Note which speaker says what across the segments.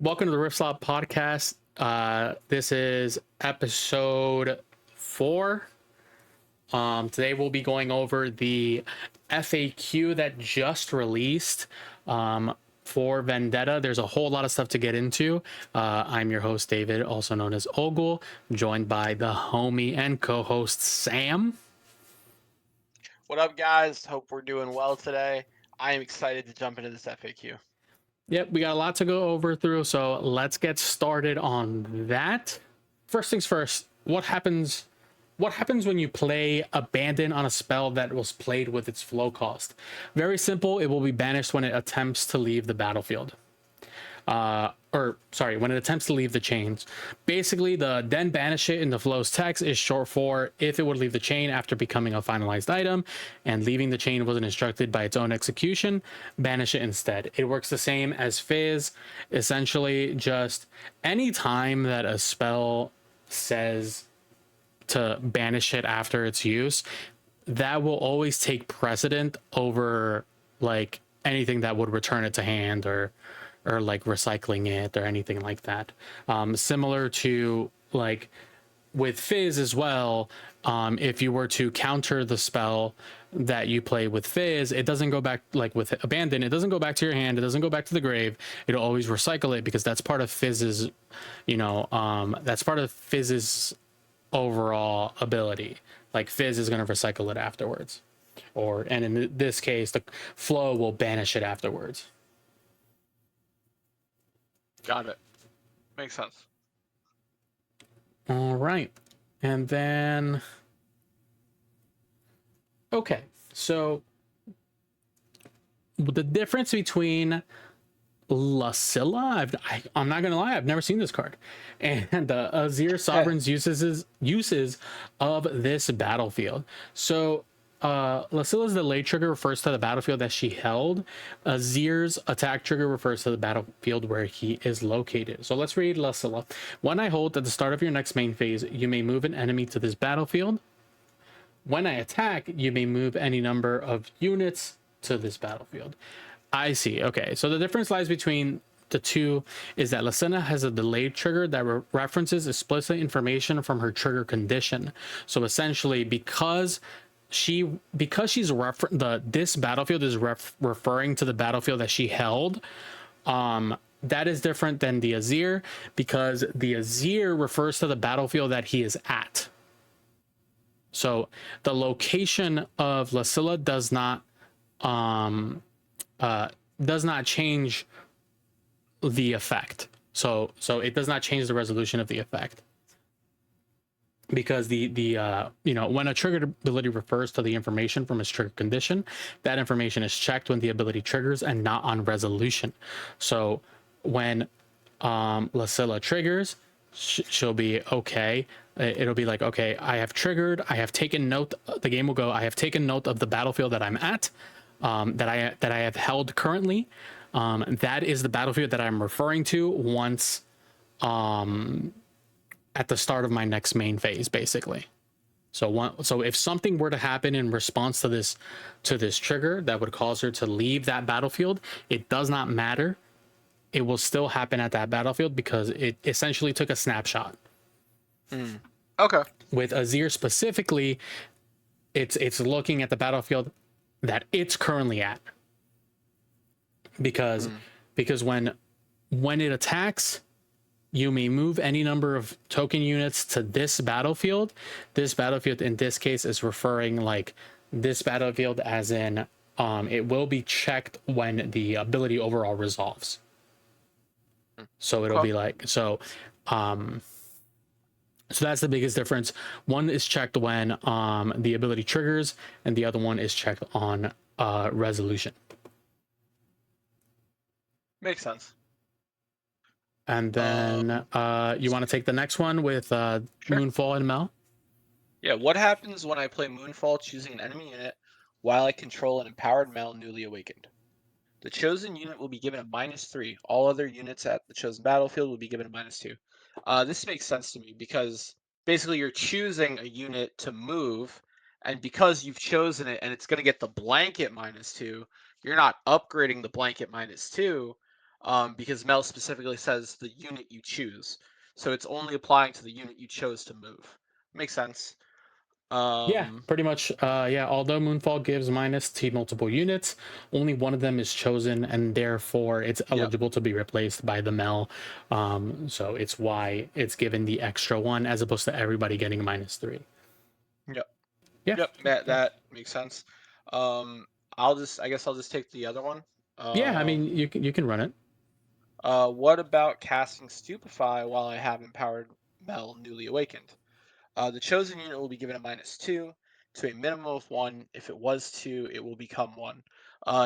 Speaker 1: Welcome to the RiftSlop podcast. This is episode 4. Today we'll be going over the FAQ that just released for Vendetta. There's a whole lot of stuff to get into. I'm your host, David, also known as Ogul, joined by the homie and co-host, Sam.
Speaker 2: What up, guys? Hope we're doing well today. I am excited to jump into this FAQ.
Speaker 1: Yep, we got a lot to go over through, so let's get started on that. First things first, what happens when you play Abandon on a spell that was played with its flow cost? Very simple, it will be banished when it attempts to leave the battlefield. When it attempts to leave the chains. Basically, the then banish it in the flow's text is short for if it would leave the chain after becoming a finalized item and leaving the chain wasn't instructed by its own execution, banish it instead. It works the same as Fizz. Essentially, just any time that a spell says to banish it after its use, that will always take precedent over like anything that would return it to hand or like recycling it or anything like that. Similar to like with Fizz as well, if you were to counter the spell that you play with Fizz, it doesn't go back, like with Abandon, it doesn't go back to your hand, it doesn't go back to the grave, it'll always recycle it because that's part of Fizz's, that's part of Fizz's overall ability. Like Fizz is going to recycle it afterwards. And in this case, the flow will banish it afterwards.
Speaker 2: Got it. Makes sense.
Speaker 1: All right. And then, okay. So the difference between Lucilla, I'm not gonna lie, I've never seen this card, and Azir Sovereign's uses of this battlefield. So Lucilla's delay trigger refers to the battlefield that she held. Azir's attack trigger refers to the battlefield where he is located. So let's read Lucilla. When I hold at the start of your next main phase, you may move an enemy to this battlefield. When I attack, you may move any number of units to this battlefield. I see. Okay, so the difference lies between the two is that Lucilla has a delayed trigger that references explicit information from her trigger condition. So essentially, because she's this battlefield is referring to the battlefield that she held, that is different than the Azir, because the Azir refers to the battlefield that he is at. So the location of Lucilla does not change the effect. So it does not change the resolution of the effect. Because when a triggered ability refers to the information from its trigger condition, that information is checked when the ability triggers and not on resolution. So when Lucilla triggers, she'll be okay. It'll be like, okay, I have triggered, I have taken note, the game will go, I have taken note of the battlefield that I'm at, that I have held currently. That is the battlefield that I'm referring to once at the start of my next main phase, basically. So if something were to happen in response to this trigger that would cause her to leave that battlefield, it does not matter. It will still happen at that battlefield because it essentially took a snapshot.
Speaker 2: Okay.
Speaker 1: With Azir specifically, it's looking at the battlefield that it's currently at. Because when it attacks, you may move any number of token units to this battlefield. This battlefield in this case is referring like this battlefield as in it will be checked when the ability overall resolves. So it'll be like so that's the biggest difference. One is checked when the ability triggers, and the other one is checked on resolution.
Speaker 2: Makes sense.
Speaker 1: And then you want to take the next one with
Speaker 2: Sure.
Speaker 1: Moonfall and Mel?
Speaker 2: Yeah, what happens when I play Moonfall choosing an enemy unit while I control an empowered Mel newly awakened? The chosen unit will be given a -3. All other units at the chosen battlefield will be given a -2. This makes sense to me because basically you're choosing a unit to move, and because you've chosen it and it's going to get the blanket -2, you're not upgrading the blanket -2. because Mel specifically says the unit you choose. So it's only applying to the unit you chose to move. Makes sense.
Speaker 1: Yeah, pretty much. Yeah, although Moonfall gives minus to multiple units, only one of them is chosen, and therefore it's
Speaker 2: Yep.
Speaker 1: eligible to be replaced by the Mel. So it's why it's given the extra one as opposed to everybody getting -3.
Speaker 2: Yep.
Speaker 1: Yeah.
Speaker 2: Yep. That makes sense. I guess I'll just take the other one.
Speaker 1: Yeah, I mean
Speaker 2: Um,
Speaker 1: you can run it.
Speaker 2: what about casting Stupefy while I have empowered Mel newly awakened? The chosen unit will be given a -2 to a minimum of 1. If it was 2, it will become 1.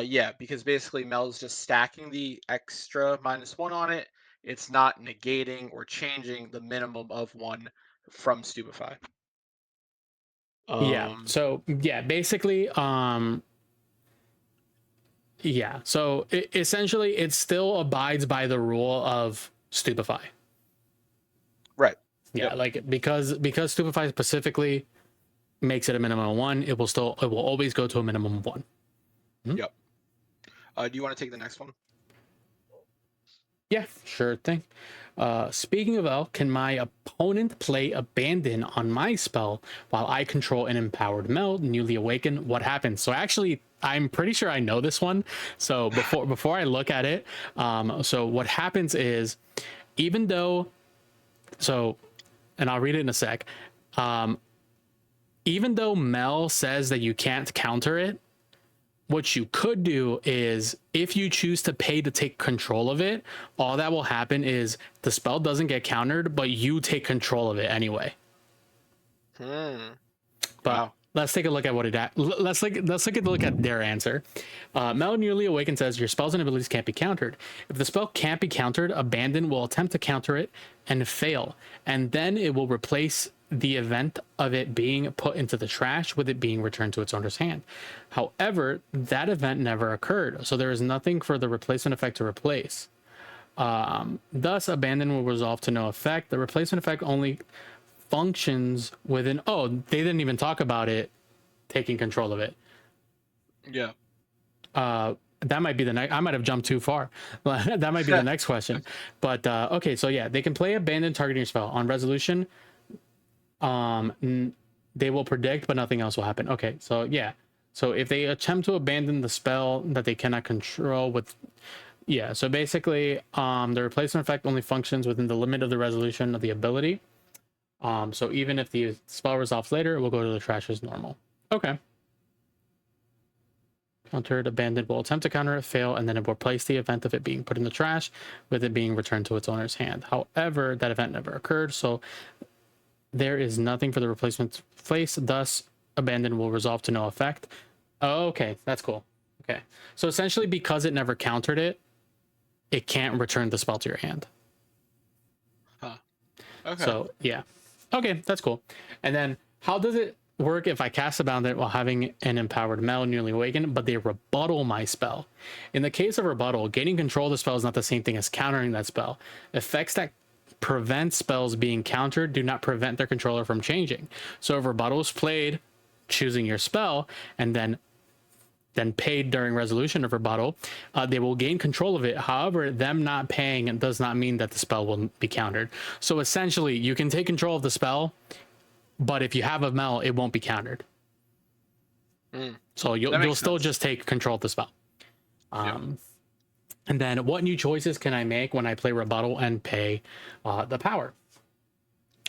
Speaker 2: Yeah, because basically Mel's just stacking the extra -1 on it. It's not negating or changing the minimum of 1 from Stupefy.
Speaker 1: Yeah.
Speaker 2: Um,
Speaker 1: So yeah, basically, yeah. So essentially, it still abides by the rule of Stupefy.
Speaker 2: right.
Speaker 1: Yeah,
Speaker 2: Yep.
Speaker 1: like because Stupefy specifically makes it a minimum of 1, it will always go to a minimum of 1.
Speaker 2: Yep. Do you want to take the next one?
Speaker 1: Yeah, sure thing. Speaking of L, can my opponent play Abandon on my spell while I control an empowered Mel, newly awakened? What happens? So actually, I'm pretty sure I know this one. So before I look at it, so what happens is, even though, so, and I'll read it in a sec. Um, Even though Mel says that you can't counter it, what you could do is, if you choose to pay to take control of it, all that will happen is the spell doesn't get countered, but you take control of it anyway.
Speaker 2: Hmm.
Speaker 1: But
Speaker 2: Wow.
Speaker 1: let's take a look at what it. Let's take a look at their answer. Mel newly awakened says your spells and abilities can't be countered. If the spell can't be countered, Abandon will attempt to counter it and fail, and then it will replace the event of it being put into the trash with it being returned to its owner's hand. However, that event never occurred, so there is nothing for the replacement effect to replace. Thus, Abandon will resolve to no effect. The replacement effect only functions within. Oh, they didn't even talk about it taking control of it.
Speaker 2: Yeah.
Speaker 1: That might be the next. I might have jumped too far. That might be the next question. But okay, so yeah, they can play Abandon targeting your spell on resolution. They will predict, but nothing else will happen. Okay, so yeah, so if they attempt to abandon the spell that they cannot control with, yeah, so basically, the replacement effect only functions within the limit of the resolution of the ability. So even if the spell resolves later, it will go to the trash as normal. Okay. Countered, abandoned will attempt to counter it, fail, and then it will replace the event of it being put in the trash with it being returned to its owner's hand. However, that event never occurred, so there is nothing for the replacement place. Thus, abandon will resolve to no effect. Oh, okay, that's cool. Okay, so essentially, because it never countered it, it can't return the spell to your hand.
Speaker 2: Huh. Okay.
Speaker 1: So yeah, okay, that's cool. And then how does it work if I cast Abandon while having an empowered Mel newly awakened, but they rebuttal my spell? In the case of rebuttal, gaining control of the spell is not the same thing as countering that spell. Effects that prevent spells being countered do not prevent their controller from changing. So if rebuttal is played, choosing your spell, and then paid during resolution of rebuttal, they will gain control of it. However, them not paying does not mean that the spell will be countered. So essentially, you can take control of the spell, but if you have a Mel, it won't be countered. So you'll still just take control of the spell.
Speaker 2: Yeah.
Speaker 1: And then what new choices can I make when I play rebuttal and pay the power?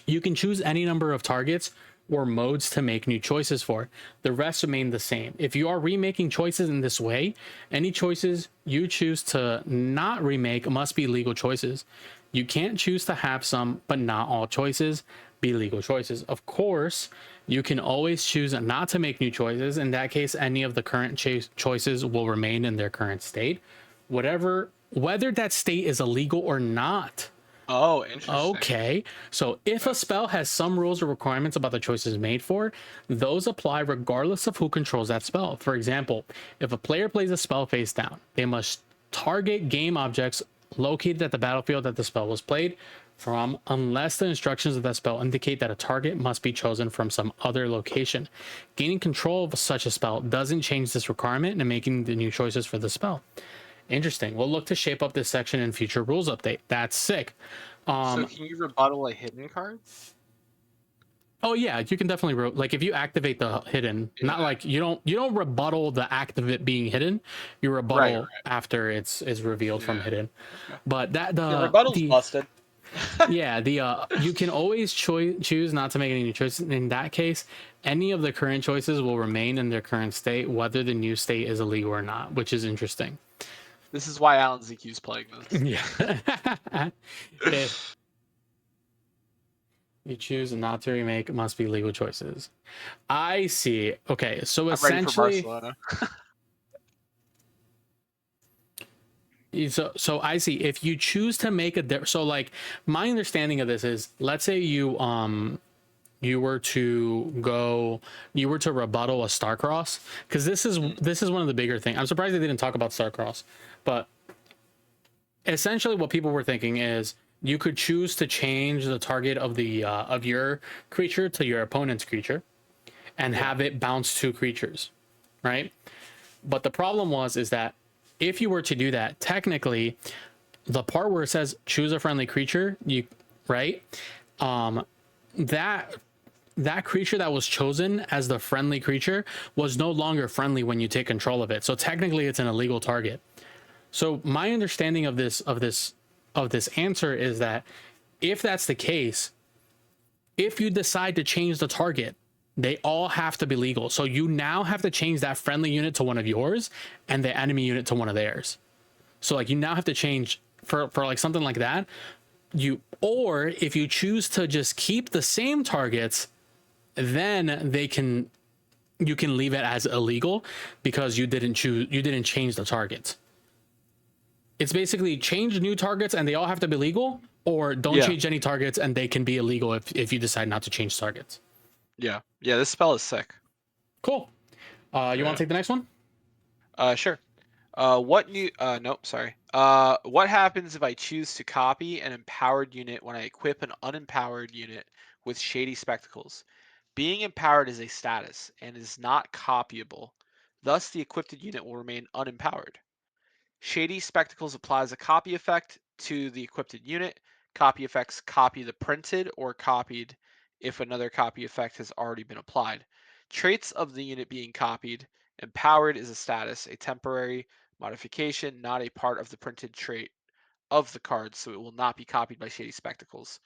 Speaker 1: You can choose any number of targets or modes to make new choices for. The rest remain the same. If you are remaking choices in this way, any choices you choose to not remake must be legal choices. You can't choose to have some, but not all choices be legal choices. Of course, you can always choose not to make new choices. In that case, any of the current choices will remain in their current state, whether that state is illegal or not.
Speaker 2: Oh, interesting.
Speaker 1: Okay, so if a spell has some rules or requirements about the choices made for, those apply regardless of who controls that spell. For example, if a player plays a spell face down, they must target game objects located at the battlefield that the spell was played from, unless the instructions of that spell indicate that a target must be chosen from some other location. Gaining control of such a spell doesn't change this requirement and making the new choices for the spell. Interesting. We'll look to shape up this section in future rules update. That's sick.
Speaker 2: So can you rebuttal a hidden card?
Speaker 1: Oh yeah, you can definitely like if you activate the hidden, not
Speaker 2: Yeah.
Speaker 1: like you don't rebuttal the act of it being hidden, you rebuttal
Speaker 2: Right.
Speaker 1: after it's is revealed from
Speaker 2: Yeah.
Speaker 1: hidden.
Speaker 2: Okay.
Speaker 1: But that
Speaker 2: Yeah, rebuttal's
Speaker 1: the
Speaker 2: busted.
Speaker 1: yeah, you can always choose not to make any new choices. In that case, any of the current choices will remain in their current state, whether the new state is illegal or not, which is interesting.
Speaker 2: This is why Alan ZQ's playing this.
Speaker 1: Yeah. If you choose not to remake, it must be legal choices. I see. Okay, so
Speaker 2: I'm ready for
Speaker 1: essentially,
Speaker 2: Barcelona.
Speaker 1: so I see. If you choose to make so like my understanding of this is, let's say you were to rebuttal a Starcross, because this is one of the bigger things. I'm surprised they didn't talk about Starcross, but essentially what people were thinking is you could choose to change the target of the of your creature to your opponent's creature and have it bounce two creatures, right? But the problem is that if you were to do that, technically the part where it says choose a friendly creature, right, that creature that was chosen as the friendly creature was no longer friendly when you take control of it, so technically it's an illegal target. So my understanding of this answer is that if that's the case, if you decide to change the target, they all have to be legal. So you now have to change that friendly unit to one of yours and the enemy unit to one of theirs. So like you now have to change for like something like that. Or if you choose to just keep the same targets, then you can leave it as illegal because you didn't change the targets. It's basically change new targets and they all have to be legal, or don't change any targets and they can be illegal if you decide not to change targets.
Speaker 2: Yeah. Yeah, this spell is sick.
Speaker 1: Cool. You want to take the next one?
Speaker 2: Sure. Nope, sorry. What happens if I choose to copy an empowered unit when I equip an unempowered unit with Shady Spectacles? Being empowered is a status and is not copyable. Thus, the equipped unit will remain unempowered. Shady Spectacles applies a copy effect to the equipped unit. Copy effects copy the printed or copied if another copy effect has already been applied. Traits of the unit being copied. Empowered is a status, a temporary modification, not a part of the printed trait of the card, so it will not be copied by Shady Spectacles.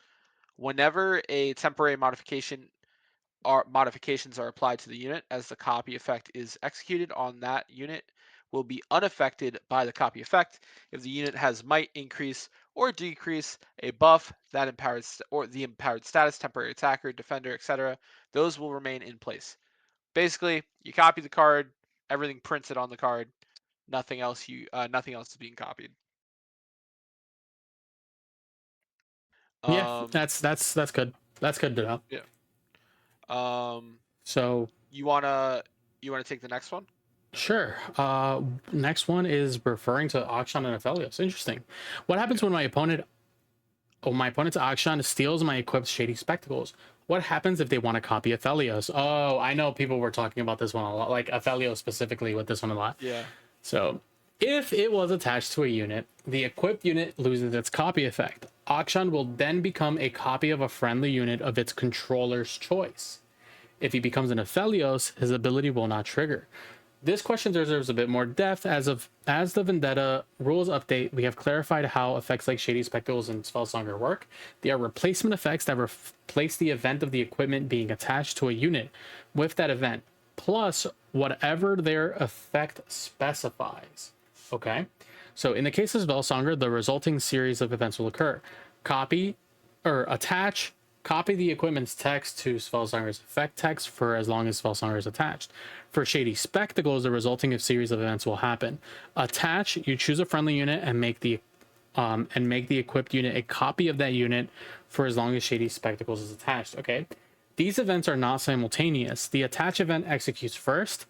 Speaker 2: Whenever a temporary modifications are applied to the unit as the copy effect is executed on that unit will be unaffected by the copy effect. If the unit has might increase or decrease, a buff, that empowered or the empowered status, temporary attacker, defender, etc., those will remain in place. Basically, you copy the card, everything printed on the card, nothing else is being copied.
Speaker 1: Yeah,
Speaker 2: Um,
Speaker 1: that's good. That's good to know.
Speaker 2: yeah. Um,
Speaker 1: So
Speaker 2: you wanna take the next one?
Speaker 1: sure. Next one is referring to Akshan and Aphelios. Interesting. What happens when my opponent's Akshan steals my equipped Shady Spectacles? What happens if they want to copy Aphelios? Oh, I know people were talking about this one a lot, like Aphelios specifically with this one a lot.
Speaker 2: Yeah.
Speaker 1: So, if it was attached to a unit, the equipped unit loses its copy effect. Akshan will then become a copy of a friendly unit of its controller's choice. If he becomes an Aphelios, his ability will not trigger. This question deserves a bit more depth. As the Vendetta rules update, we have clarified how effects like Shady Spectacles and Spellsonger work. They are replacement effects that replace the event of the equipment being attached to a unit with that event, plus whatever their effect specifies. Okay? So in the case of Spellsonger, the resulting series of events will occur. Copy the equipment's text to Spellsonger's effect text for as long as Spellsonger is attached. For Shady Spectacles, the resulting series of events will happen. Attach, you choose a friendly unit and make the equipped unit a copy of that unit for as long as Shady Spectacles is attached. Okay, these events are not simultaneous. The attach event executes first,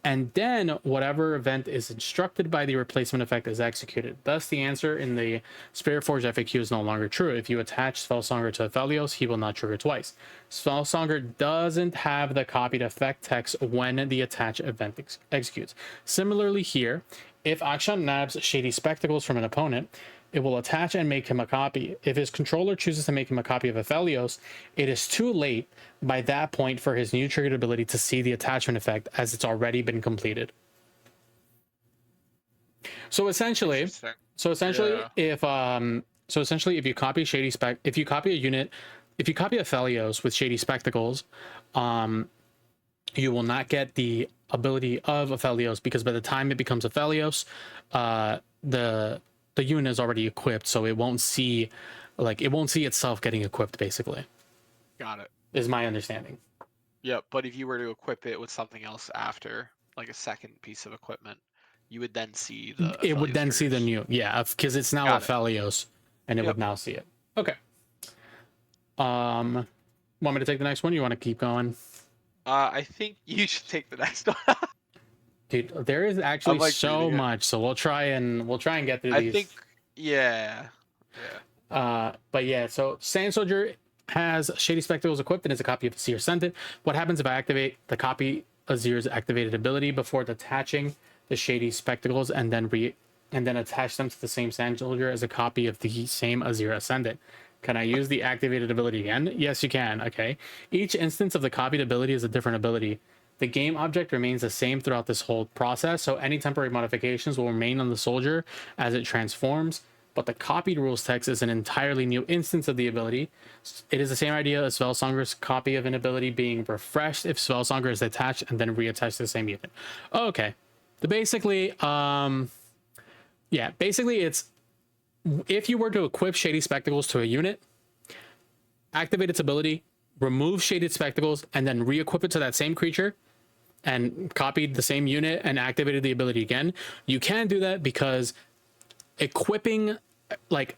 Speaker 1: and then whatever event is instructed by the replacement effect is executed. Thus, the answer in the Spiritforge FAQ is no longer true. If you attach Spellsonger to Aphelios, he will not trigger twice. Spellsonger doesn't have the copied effect text when the attach event executes. Similarly here, if Akshan nabs Shady Spectacles from an opponent, it will attach and make him a copy. If his controller chooses to make him a copy of Aphelios, it is too late by that point for his new triggered ability to see the attachment effect, as it's already been completed. So essentially,
Speaker 2: Yeah.
Speaker 1: if you copy if you copy a unit, if you copy Aphelios with Shady Spectacles, you will not get the ability of Aphelios, because by the time it becomes Aphelios, the unit is already equipped, so it won't see itself getting equipped, basically.
Speaker 2: Got it.
Speaker 1: Is my understanding.
Speaker 2: Yep, but if you were to equip it with something else after, like a second piece of equipment, you would then see the
Speaker 1: It would
Speaker 2: Aphelios
Speaker 1: then see the
Speaker 2: triggers.
Speaker 1: new, yeah, because it's now
Speaker 2: Got it.
Speaker 1: Aphelios, and it
Speaker 2: Yep.
Speaker 1: would now see it. Okay. Want me to take the next one? You want to keep going?
Speaker 2: I think you should take the next one.
Speaker 1: Dude, there is actually
Speaker 2: like
Speaker 1: so
Speaker 2: reading it.
Speaker 1: much, so we'll try and get through
Speaker 2: I
Speaker 1: these.
Speaker 2: think, yeah.
Speaker 1: But yeah, so Sand Soldier has Shady Spectacles equipped and is a copy of Azir Ascendant. What happens if I activate the copy Azir's activated ability before detaching the Shady Spectacles and then attach them to the same Sand Soldier as a copy of the same Azir Ascendant? Can I use the activated ability again? Yes, you can. Okay. Each instance of the copied ability is a different ability. The game object remains the same throughout this whole process, so any temporary modifications will remain on the soldier as it transforms, but the copied rules text is an entirely new instance of the ability. It is the same idea as Spellsonger's copy of an ability being refreshed if Spellsonger is attached and then reattached to the same unit. Okay. Basically, it's if you were to equip Shady Spectacles to a unit, activate its ability, remove Shaded Spectacles, and then re-equip it to that same creature, and copied the same unit and activated the ability again, you can do that because equipping, like,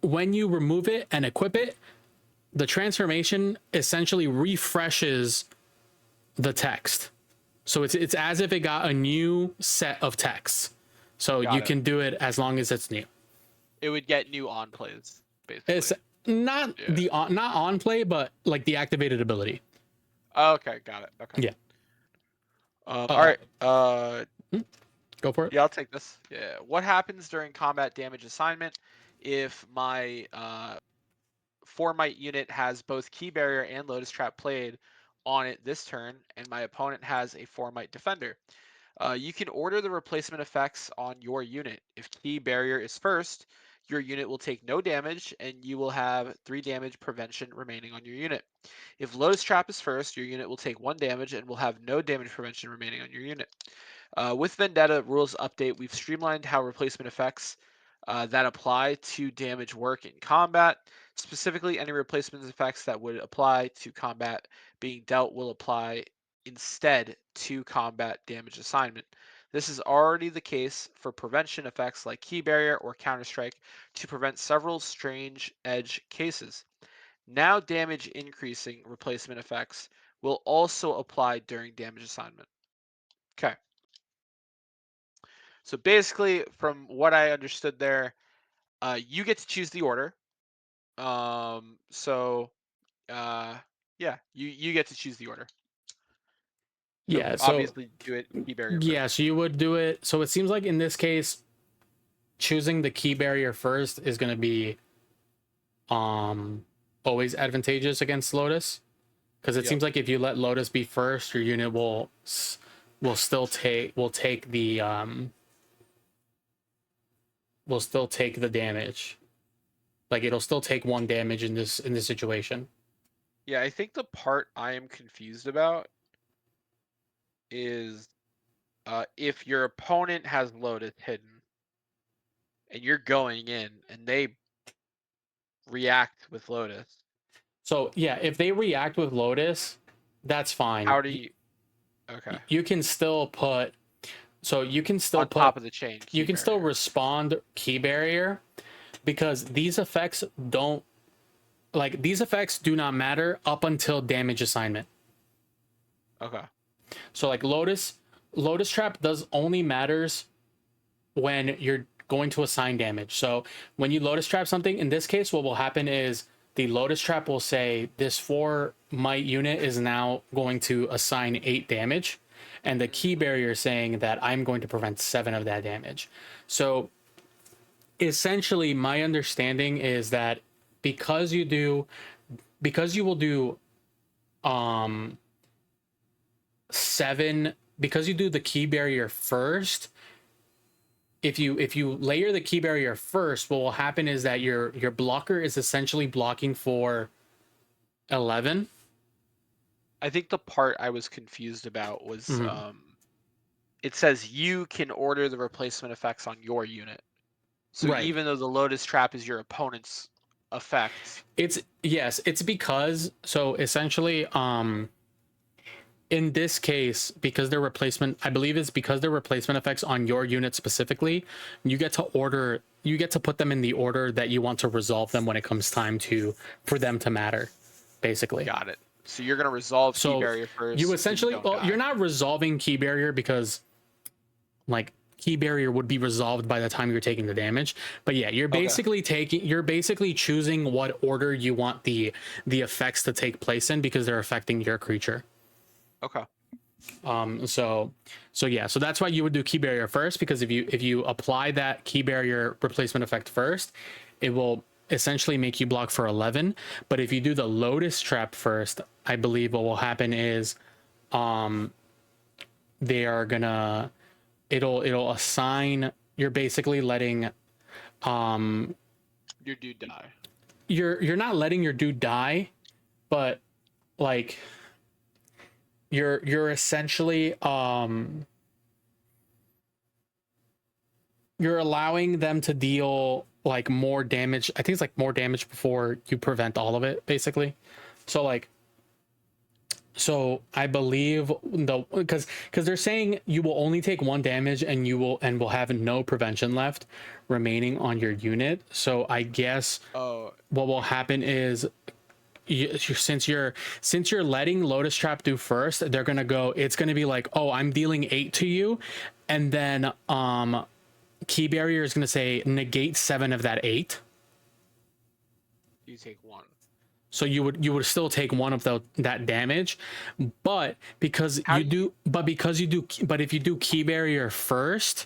Speaker 1: when you remove it and equip it, the transformation essentially refreshes the text. So it's as if it got a new set of text. So
Speaker 2: Got
Speaker 1: you
Speaker 2: it.
Speaker 1: can do it as long as it's new.
Speaker 2: It would get new on plays, basically.
Speaker 1: It's not not on play, but like the activated ability.
Speaker 2: Okay, got it. Okay.
Speaker 1: Yeah.
Speaker 2: All right.
Speaker 1: Go for it.
Speaker 2: Yeah, I'll take this. Yeah. What happens during combat damage assignment if my 4-mite unit has both Key Barrier and Lotus Trap played on it this turn, and my opponent has a 4-mite defender? You can order the replacement effects on your unit. If Key Barrier is first, your unit will take no damage, and you will have 3 damage prevention remaining on your unit. If Lotus Trap is first, your unit will take 1 damage and will have no damage prevention remaining on your unit. With Vendetta rules update, we've streamlined how replacement effects that apply to damage work in combat. Specifically, any replacement effects that would apply to combat being dealt will apply instead to combat damage assignment. This is already the case for prevention effects like Key Barrier or Counterstrike to prevent several strange edge cases. Now damage increasing replacement effects will also apply during damage assignment. Okay. So basically, from what I understood there, you get to choose the order. So yeah, you get to choose the order. So
Speaker 1: Yeah. So
Speaker 2: obviously do it Key Barrier
Speaker 1: yeah,
Speaker 2: first.
Speaker 1: so you would do it. So it seems like in this case, choosing the Key Barrier first is going to be always advantageous against Lotus, because it seems like if you let Lotus be first, your unit will take the will still take the damage. Like, it'll still take 1 damage in this situation.
Speaker 2: Yeah, I think the part I am confused about is if your opponent has Lotus hidden and you're going in and they react with Lotus.
Speaker 1: So yeah, if they react with Lotus, that's fine.
Speaker 2: How do you? Okay.
Speaker 1: You can still put. So you can still
Speaker 2: On
Speaker 1: put.
Speaker 2: top of the chain.
Speaker 1: You can still respond Key Barrier, because these effects don't. Like, these effects do not matter up until damage assignment.
Speaker 2: Okay.
Speaker 1: So like Lotus Lotus Trap does only matters when you're going to assign damage. So when you Lotus Trap something, in this case, what will happen is the Lotus Trap will say this 4 might unit is now going to assign 8 damage, and the key barrier is saying that I'm going to prevent 7 of that damage. So essentially, my understanding is that because you will do 7, because you do the key barrier first, if you layer the key barrier first, what will happen is that your blocker is essentially blocking for 11.
Speaker 2: I think the part I was confused about was
Speaker 1: Mhm.
Speaker 2: it says you can order the replacement effects on your unit. So
Speaker 1: Right.
Speaker 2: even though the Lotus Trap is your opponent's effect,
Speaker 1: It's because, so essentially in this case, because their replacement, I believe it's because their replacement effects on your unit specifically, you get to put them in the order that you want to resolve them when it comes time for them to matter, basically.
Speaker 2: got it. So you're gonna resolve key
Speaker 1: So
Speaker 2: barrier
Speaker 1: you
Speaker 2: first, so you
Speaker 1: essentially,
Speaker 2: don't
Speaker 1: well, you're
Speaker 2: die.
Speaker 1: not resolving key barrier because like key barrier would be resolved by the time you're taking the damage. But yeah, you're
Speaker 2: Okay.
Speaker 1: basically choosing what order you want the effects to take place in because they're affecting your creature.
Speaker 2: Okay.
Speaker 1: So yeah, so that's why you would do key barrier first, because if you apply that key barrier replacement effect first, it will essentially make you block for 11. But if you do the Lotus Trap first, I believe what will happen is they are gonna it'll assign, you're basically letting
Speaker 2: Your dude die.
Speaker 1: you're not letting your dude die, but like you're essentially you're allowing them to deal like more damage. I think it's like more damage before you prevent all of it, basically. So like, so I believe because they're saying you will only take 1 damage and will have no prevention left remaining on your unit. So I guess
Speaker 2: Oh,
Speaker 1: what will happen is since you're letting Lotus Trap do first, they're gonna go. It's gonna be like, oh, I'm dealing 8 to you, and then key barrier is going to say negate 7 of that 8,
Speaker 2: you take 1.
Speaker 1: so you would still take 1 of that damage, but
Speaker 2: How do you?
Speaker 1: but if you do key barrier first,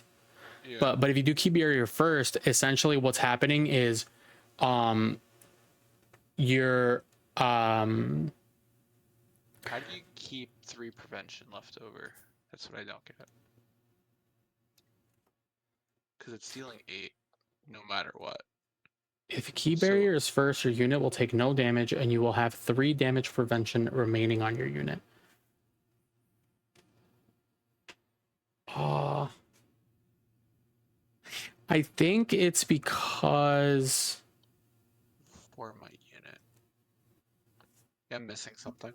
Speaker 2: Yeah.
Speaker 1: but if you do key barrier first, essentially what's happening is you're
Speaker 2: How do you keep 3 prevention left over? That's what I don't get. Because it's dealing 8, no matter what.
Speaker 1: if key
Speaker 2: So
Speaker 1: barrier is first, your unit will take no damage and you will have 3 damage prevention remaining on your unit. I think it's because
Speaker 2: for my unit, yeah, I'm missing something.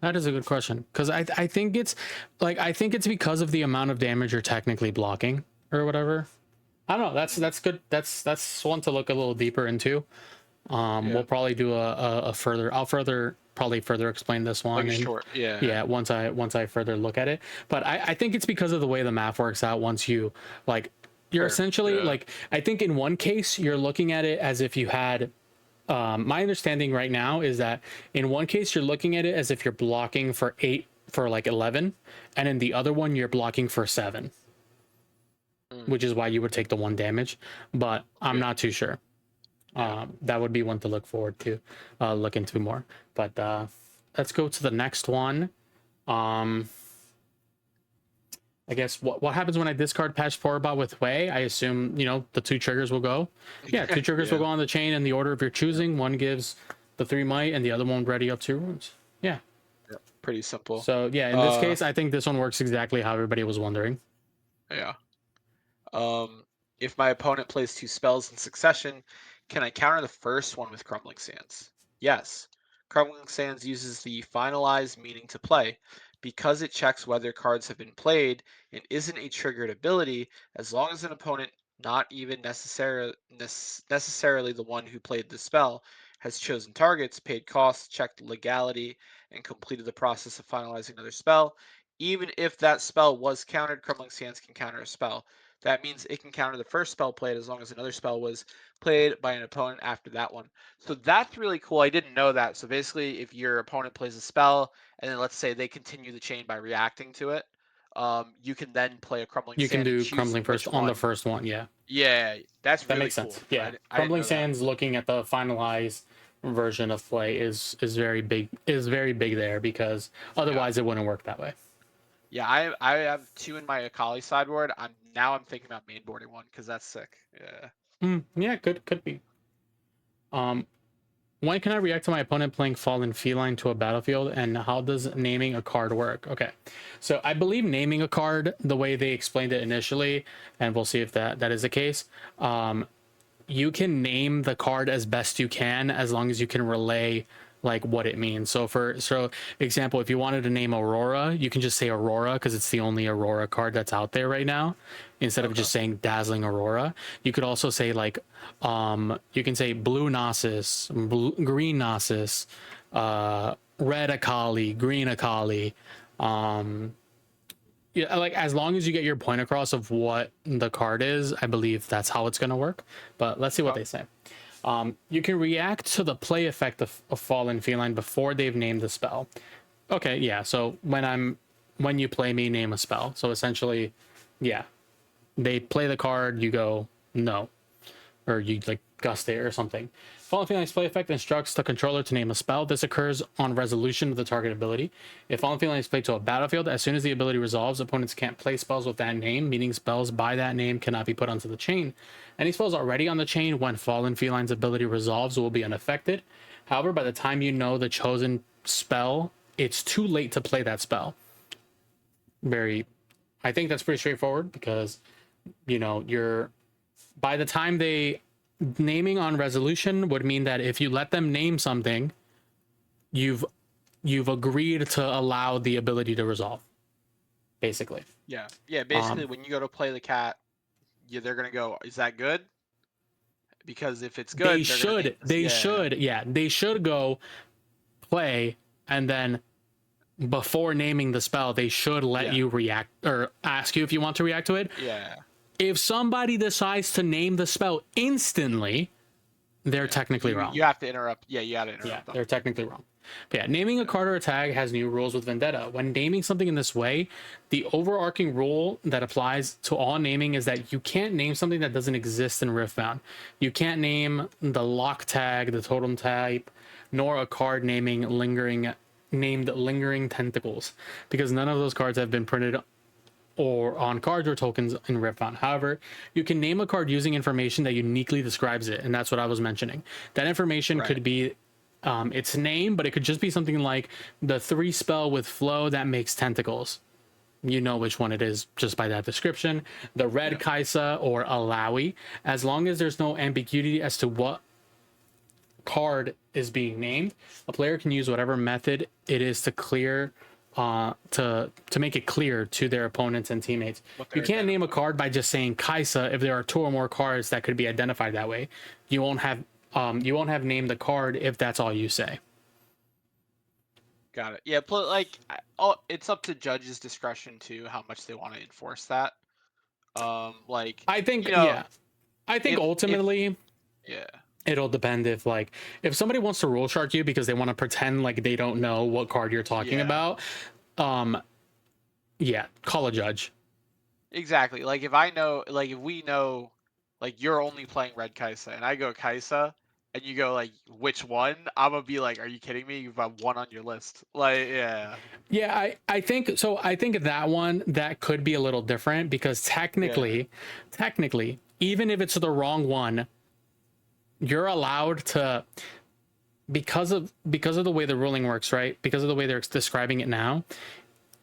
Speaker 1: that is a good question. Because I think it's like, I think it's because of the amount of damage you're technically blocking or whatever. I don't know. That's good. That's one to look a little deeper into.
Speaker 2: Yeah.
Speaker 1: We'll probably do a further. I'll probably further explain this one.
Speaker 2: Like a
Speaker 1: And
Speaker 2: short, yeah.
Speaker 1: yeah, once I further look at it. But I think it's because of the way the math works out. Once you like, you're
Speaker 2: Sure,
Speaker 1: essentially
Speaker 2: yeah.
Speaker 1: like, I think in one case you're looking at it as if you had. My understanding right now is that in one case you're looking at it as if you're blocking for 8 for like 11, and in the other one you're blocking for 7, which is why you would take the 1 damage. But I'm
Speaker 2: Yeah.
Speaker 1: not too sure.
Speaker 2: Yeah.
Speaker 1: That would be one to look forward to, look into more. But let's go to the next one. I guess what happens when I discard Patch Powerbot with Way? I assume, the 2 triggers will go. Yeah, 2 triggers will
Speaker 2: Yeah.
Speaker 1: go on the chain in the order of your choosing. One gives the 3 might, and the other one ready up 2 runes. Yeah.
Speaker 2: Yeah. Pretty simple.
Speaker 1: So yeah, in this case, I think this one works exactly how everybody was wondering.
Speaker 2: Yeah. If my opponent plays 2 spells in succession, can I counter the first one with Crumbling Sands? Yes. Crumbling Sands uses the finalized meaning to play. Because it checks whether cards have been played and isn't a triggered ability, as long as an opponent, not even necessarily the one who played the spell, has chosen targets, paid costs, checked legality, and completed the process of finalizing another spell. Even if that spell was countered, Crumbling Sands can counter a spell. That means it can counter the first spell played as long as another spell was played by an opponent after that one. So that's really cool. I didn't know that. So basically, if your opponent plays a spell, and then let's say they continue the chain by reacting to it, you can then play a Crumbling
Speaker 1: You can
Speaker 2: Sand and
Speaker 1: do
Speaker 2: choose
Speaker 1: Crumbling first
Speaker 2: which
Speaker 1: on the
Speaker 2: one.
Speaker 1: first one. Yeah,
Speaker 2: Yeah, that's
Speaker 1: that
Speaker 2: really
Speaker 1: makes sense.
Speaker 2: cool.
Speaker 1: Yeah,
Speaker 2: I didn't
Speaker 1: Crumbling
Speaker 2: know that.
Speaker 1: Sands looking at the finalized version of play is very big, there, because
Speaker 2: Yeah.
Speaker 1: otherwise it wouldn't work that way.
Speaker 2: Yeah, I have two in my Akali sideboard. I'm thinking about mainboarding one because that's sick. Yeah.
Speaker 1: Yeah, could be. Um, when can I react to my opponent playing Fallen Feline to a battlefield, and how does naming a card work? Okay, so I believe naming a card, the way they explained it initially, and we'll see if that is the case. You can name the card as best you can as long as you can relay like what it means. So example, if you wanted to name Aurora, you can just say Aurora because it's the only Aurora card that's out there right now, instead of
Speaker 2: Okay.
Speaker 1: just saying Dazzling Aurora. You could also say like you can say Blue Gnosis, Green Gnosis, Red Akali, Green Akali. Yeah, like as long as you get your point across of what the card is, I believe that's how it's going to work. But let's see what
Speaker 2: Okay.
Speaker 1: they say. You can react to the play effect of Fallen Feline before they've named the spell. Okay, yeah. So when you play me, name a spell. So essentially, yeah, they play the card, you go no, or you like gust it or something. Fallen Feline's play effect instructs the controller to name a spell. This occurs on resolution of the target ability. If Fallen Feline is played to a battlefield, as soon as the ability resolves, opponents can't play spells with that name, meaning spells by that name cannot be put onto the chain. Any spells already on the chain when Fallen Feline's ability resolves will be unaffected. However, by the time you know the chosen spell, it's too late to play that spell. I think that's pretty straightforward because, you're by the time they naming on resolution would mean that if you let them name something, you've agreed to allow the ability to resolve, basically.
Speaker 2: Yeah. Yeah. Basically, when you go to play the cat, they're gonna go, "Is that good?" Because if it's
Speaker 1: They
Speaker 2: good, they're gonna name
Speaker 1: should
Speaker 2: this. Yeah.
Speaker 1: they should go play, and then before naming the spell, they should let
Speaker 2: Yeah.
Speaker 1: you react or ask you if you want to react to it.
Speaker 2: Yeah.
Speaker 1: If somebody decides to name the spell instantly, they're technically wrong.
Speaker 2: You have to interrupt. Yeah, you gotta
Speaker 1: Yeah,
Speaker 2: interrupt them.
Speaker 1: they're technically wrong. But yeah, naming a card or a tag has new rules with Vendetta. When naming something in this way, the overarching rule that applies to all naming is that you can't name something that doesn't exist in Riftbound. You can't name the lock tag, the totem type, nor a card named Lingering Tentacles, because none of those cards have been printed or on cards or tokens in Riftbound. However, you can name a card using information that uniquely describes it, and that's what I was mentioning. That information could be its name, but it could just be something like the 3 spell with flow that makes tentacles. You know which one it is just by that description. The red Kaisa or Alawi, as long as there's no ambiguity as to what card is being named, a player can use whatever method it is to clear to make it clear to their opponents and teammates. You can't name a card by just saying Kaisa if there are 2 or more cards that could be identified that way. You won't have named the card if that's all you say.
Speaker 2: Got it. Yeah, it's up to judges' discretion too how much they want to enforce that.
Speaker 1: I think I think
Speaker 2: if
Speaker 1: ultimately
Speaker 2: yeah,
Speaker 1: it'll depend if somebody wants to rule shark you because they want to pretend like they don't know what card you're talking about, call a judge.
Speaker 2: exactly. Like if we know, like you're only playing red Kaisa and I go Kaisa and you go like which one, I'm gonna be like, are you kidding me? You've got one on your list. Like
Speaker 1: Yeah, I think so. I think that one that could be a little different because technically, even if it's the wrong one, you're allowed to, because of the way the ruling works, right? Because of the way they're describing it now.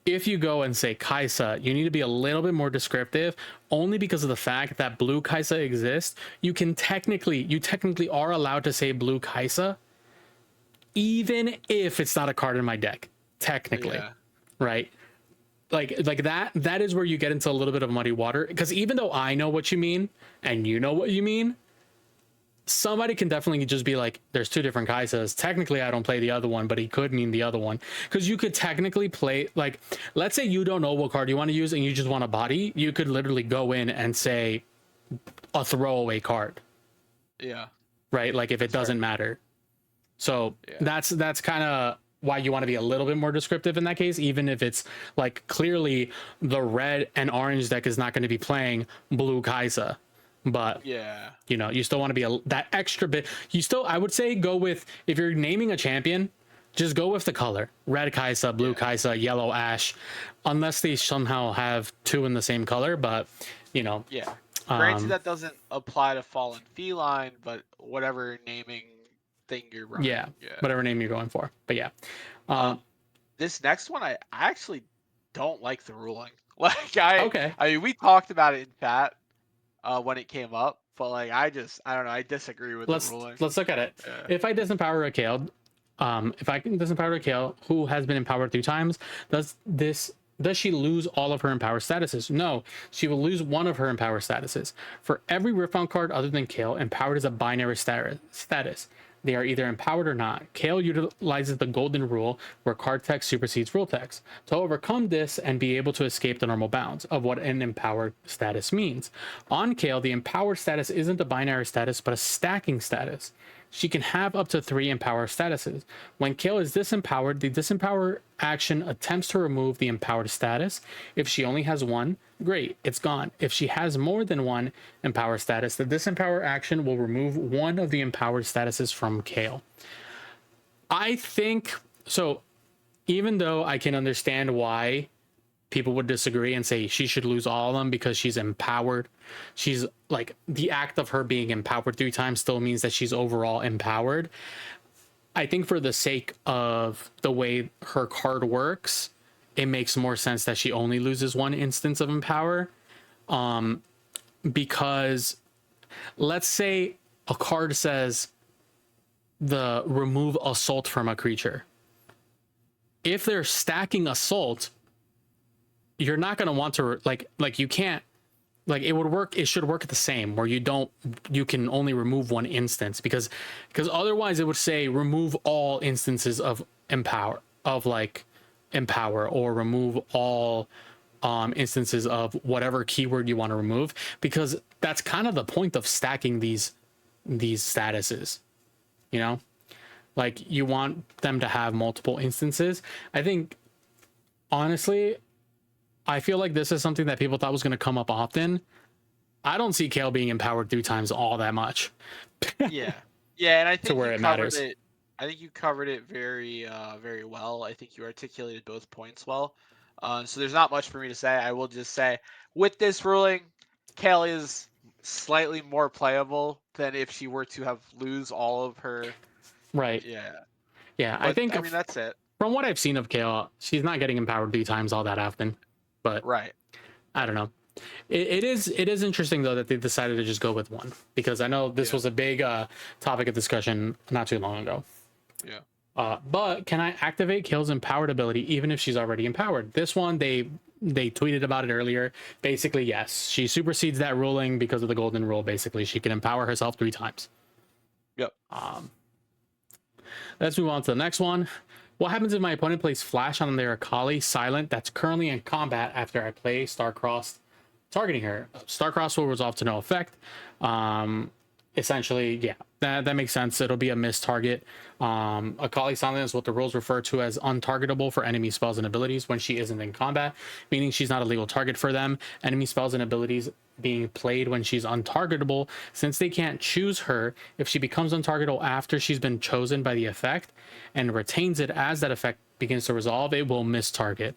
Speaker 1: If you go and say Kaisa, you need to be a little bit more descriptive, only because of the fact that blue Kaisa exists. You technically are allowed to say blue Kaisa, even if it's not a card in my deck, technically, right? Like that is where you get into a little bit of muddy water, because even though I know what you mean and you know what you mean, somebody can definitely just be like, there's two different Kaisas. Technically, I don't play the other one, but he could mean the other one. Because you could technically play, like, let's say you don't know what card you want to use and you just want a body. You could literally go in and say a throwaway card,
Speaker 2: Yeah.
Speaker 1: right? Like, if it doesn't matter. So
Speaker 2: Yeah.
Speaker 1: that's kind of why you want to be a little bit more descriptive in that case, even if it's like clearly the red and orange deck is not going to be playing blue Kaisa. But
Speaker 2: Yeah.
Speaker 1: you know, you still want to be that extra bit. You still, I would say, go with, if you're naming a champion, just go with the color: red Kaisa, blue Kaisa, yellow Ash, unless they somehow have two in the same color. But you know,
Speaker 2: Yeah. Granted, that doesn't apply to Fallen Feline, but whatever naming thing you're running.
Speaker 1: yeah, whatever name you're going for. But yeah,
Speaker 2: this next one, I actually don't like the ruling. Like I mean, we talked about it in chat when it came up, but like I don't know, I disagree with the ruling.
Speaker 1: Let's look at it. Yeah. If I disempower a Kale, if I can disempower a Kale who has been empowered 3 times, does she lose all of her empower statuses? No, she will lose one of her empower statuses. For every Riftbound card other than Kale, empowered is a binary status. They are either empowered or not. Kale utilizes the golden rule, where card text supersedes rule text, to overcome this and be able to escape the normal bounds of what an empowered status means. On Kale, the empowered status isn't a binary status, but a stacking status. She can have up to 3 empower statuses. When Kale is disempowered, the disempower action attempts to remove the empowered status. If she only has one, great, it's gone. If she has more than one empower status, the disempower action will remove one of the empowered statuses from Kale. I think so. Even though I can understand why people would disagree and say she should lose all of them because she's empowered, she's like, the act of her being empowered 3 times still means that she's overall empowered. I think for the sake of the way her card works, it makes more sense that she only loses 1 instance of empower. Because let's say a card says the remove assault from a creature. If they're stacking assault, you're not going to want to like you can't, like, it would work, it should work the same, where you can only remove 1 instance, because otherwise it would say remove all instances of empower, or remove all instances of whatever keyword you want to remove, because that's kind of the point of stacking these statuses, you know, like you want them to have multiple instances. I think honestly, I feel like this is something that people thought was going to come up often. I don't see Kale being empowered 3 times all that much.
Speaker 2: Yeah, and I think
Speaker 1: to where it matters.
Speaker 2: I think you covered it very, very well. I think you articulated both points well. So there's not much for me to say. I will just say, with this ruling, Kale is slightly more playable than if she were to lose all of her.
Speaker 1: Right.
Speaker 2: Yeah.
Speaker 1: Yeah,
Speaker 2: but,
Speaker 1: I
Speaker 2: mean, that's it.
Speaker 1: From what I've seen of Kale, she's not getting empowered 3 times all that often. But
Speaker 2: right.
Speaker 1: I don't know. It is interesting though that they decided to just go with 1, because I know this was a big topic of discussion not too long ago.
Speaker 2: Yeah.
Speaker 1: But can I activate Kale's empowered ability even if she's already empowered? This one, they tweeted about it earlier. Basically, yes, she supersedes that ruling because of the golden rule. Basically, she can empower herself 3 times.
Speaker 2: Yep.
Speaker 1: Let's move on to the next one. What happens if my opponent plays Flash on their Akali Silent that's currently in combat after I play Starcrossed targeting her? Starcrossed will resolve to no effect. Essentially, yeah, that makes sense. It'll be a missed target. Akali Silent is what the rules refer to as untargetable for enemy spells and abilities when she isn't in combat, meaning she's not a legal target for them. Enemy spells and abilities being played when she's untargetable, since they can't choose her. If she becomes untargetable after she's been chosen by the effect and retains it as that effect begins to resolve, it will miss target.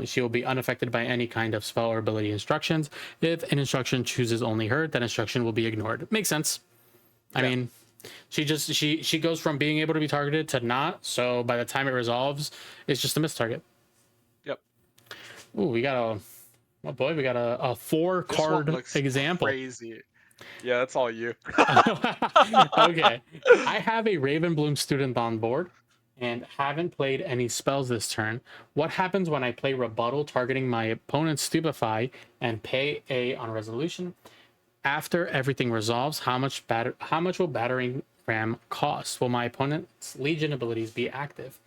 Speaker 1: She will be unaffected by any kind of spell or ability instructions. If an instruction chooses only her, that instruction will be ignored. Makes sense. I mean, she goes from being able to be targeted to not, so by the time it resolves, it's just a miss target.
Speaker 2: Yep.
Speaker 1: Ooh, we got a 4-card example.
Speaker 2: Crazy. Yeah, that's all you.
Speaker 1: Okay. I have a Ravenbloom student on board and haven't played any spells this turn. What happens when I play Rebuttal targeting my opponent's Stupefy and pay A on resolution? After everything resolves, how much will battering ram cost? Will my opponent's Legion abilities be active?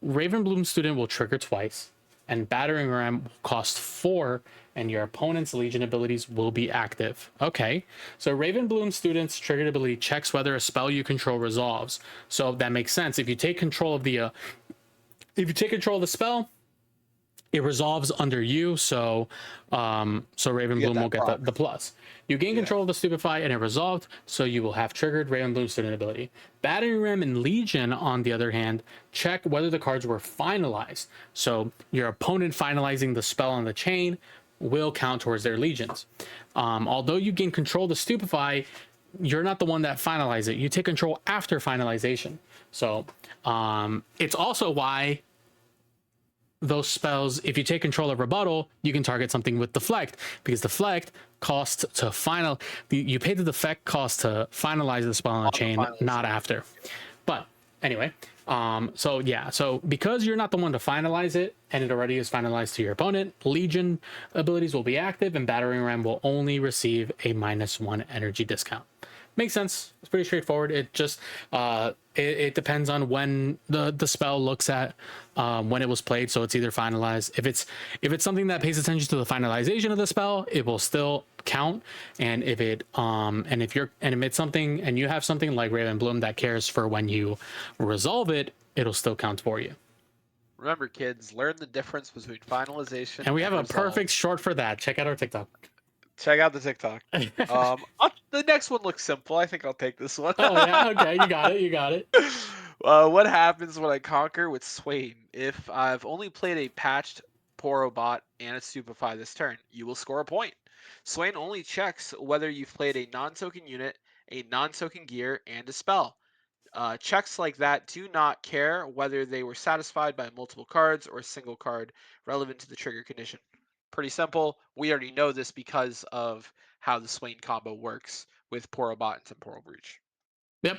Speaker 1: Ravenbloom Student will trigger twice, and battering ram will cost 4, and your opponent's Legion abilities will be active. Okay, so Ravenbloom Student's triggered ability checks whether a spell you control resolves. So that makes sense. If you take control of the spell, it resolves under you, so Ravenbloom will get the plus. You gain control of the Stupefy and it resolved, so you will have triggered Ravenbloom Student ability. Battering Ram and Legion, on the other hand, check whether the cards were finalized. So your opponent finalizing the spell on the chain will count towards their Legions. Although you gain control of the Stupefy, you're not the one that finalized it. You take control after finalization. So it's also why those spells, if you take control of rebuttal, you can target something with deflect, because deflect costs to final, you pay the deflect cost to finalize the spell on the chain, not after. But anyway, so because you're not the one to finalize it and it already is finalized to your opponent, Legion abilities will be active and battering ram will only receive a -1 energy discount. Makes sense. It's pretty straightforward. It just it depends on when the spell looks at when it was played. So it's either finalized. If it's something that pays attention to the finalization of the spell, it will still count. And if it's something and you have something like Ravenbloom that cares for when you resolve it, it'll still count for you.
Speaker 2: Remember, kids, learn the difference between finalization
Speaker 1: and we have a
Speaker 2: resolve.
Speaker 1: perfect short for that. Check out our TikTok.
Speaker 2: Check out the TikTok. The next one looks simple. I think I'll take this one.
Speaker 1: Oh yeah, okay, you got it.
Speaker 2: What happens when I conquer with Swain? If I've only played a patched Porobot and a Stupefy this turn, you will score a point. Swain only checks whether you've played a non-token unit, a non-token gear, and a spell. Checks like that do not care whether they were satisfied by multiple cards or a single card relevant to the trigger condition. Pretty simple. We already know this because of how the Swain combo works with Porobot and Temporal Breach.
Speaker 1: Yep.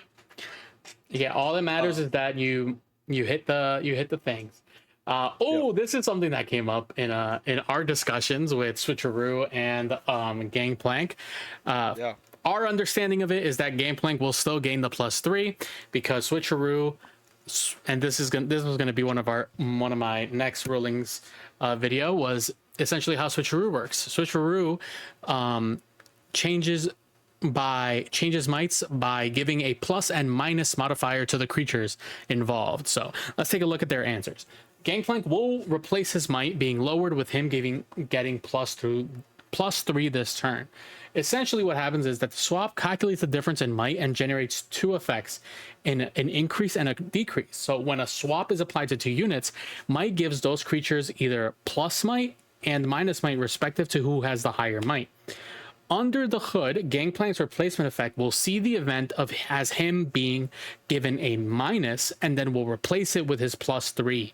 Speaker 1: Yeah, all that matters is that you hit the things. This is something that came up in our discussions with Switcheroo and Gangplank. Our understanding of it is that Gangplank will still gain the +3 because Switcheroo, and this was gonna be one of my next rulings video, was essentially how Switcheroo works. Switcheroo changes mites by giving a plus and minus modifier to the creatures involved. So let's take a look at their answers. Gangplank will replace his might being lowered with him getting +3 this turn. Essentially what happens is that the swap calculates the difference in might and generates 2 effects, an increase and a decrease. So when a swap is applied to 2 units, might gives those creatures either plus might and minus might respective to who has the higher might. Under the hood, Gangplank's replacement effect will see the event as him being given a minus and then will replace it with his +3.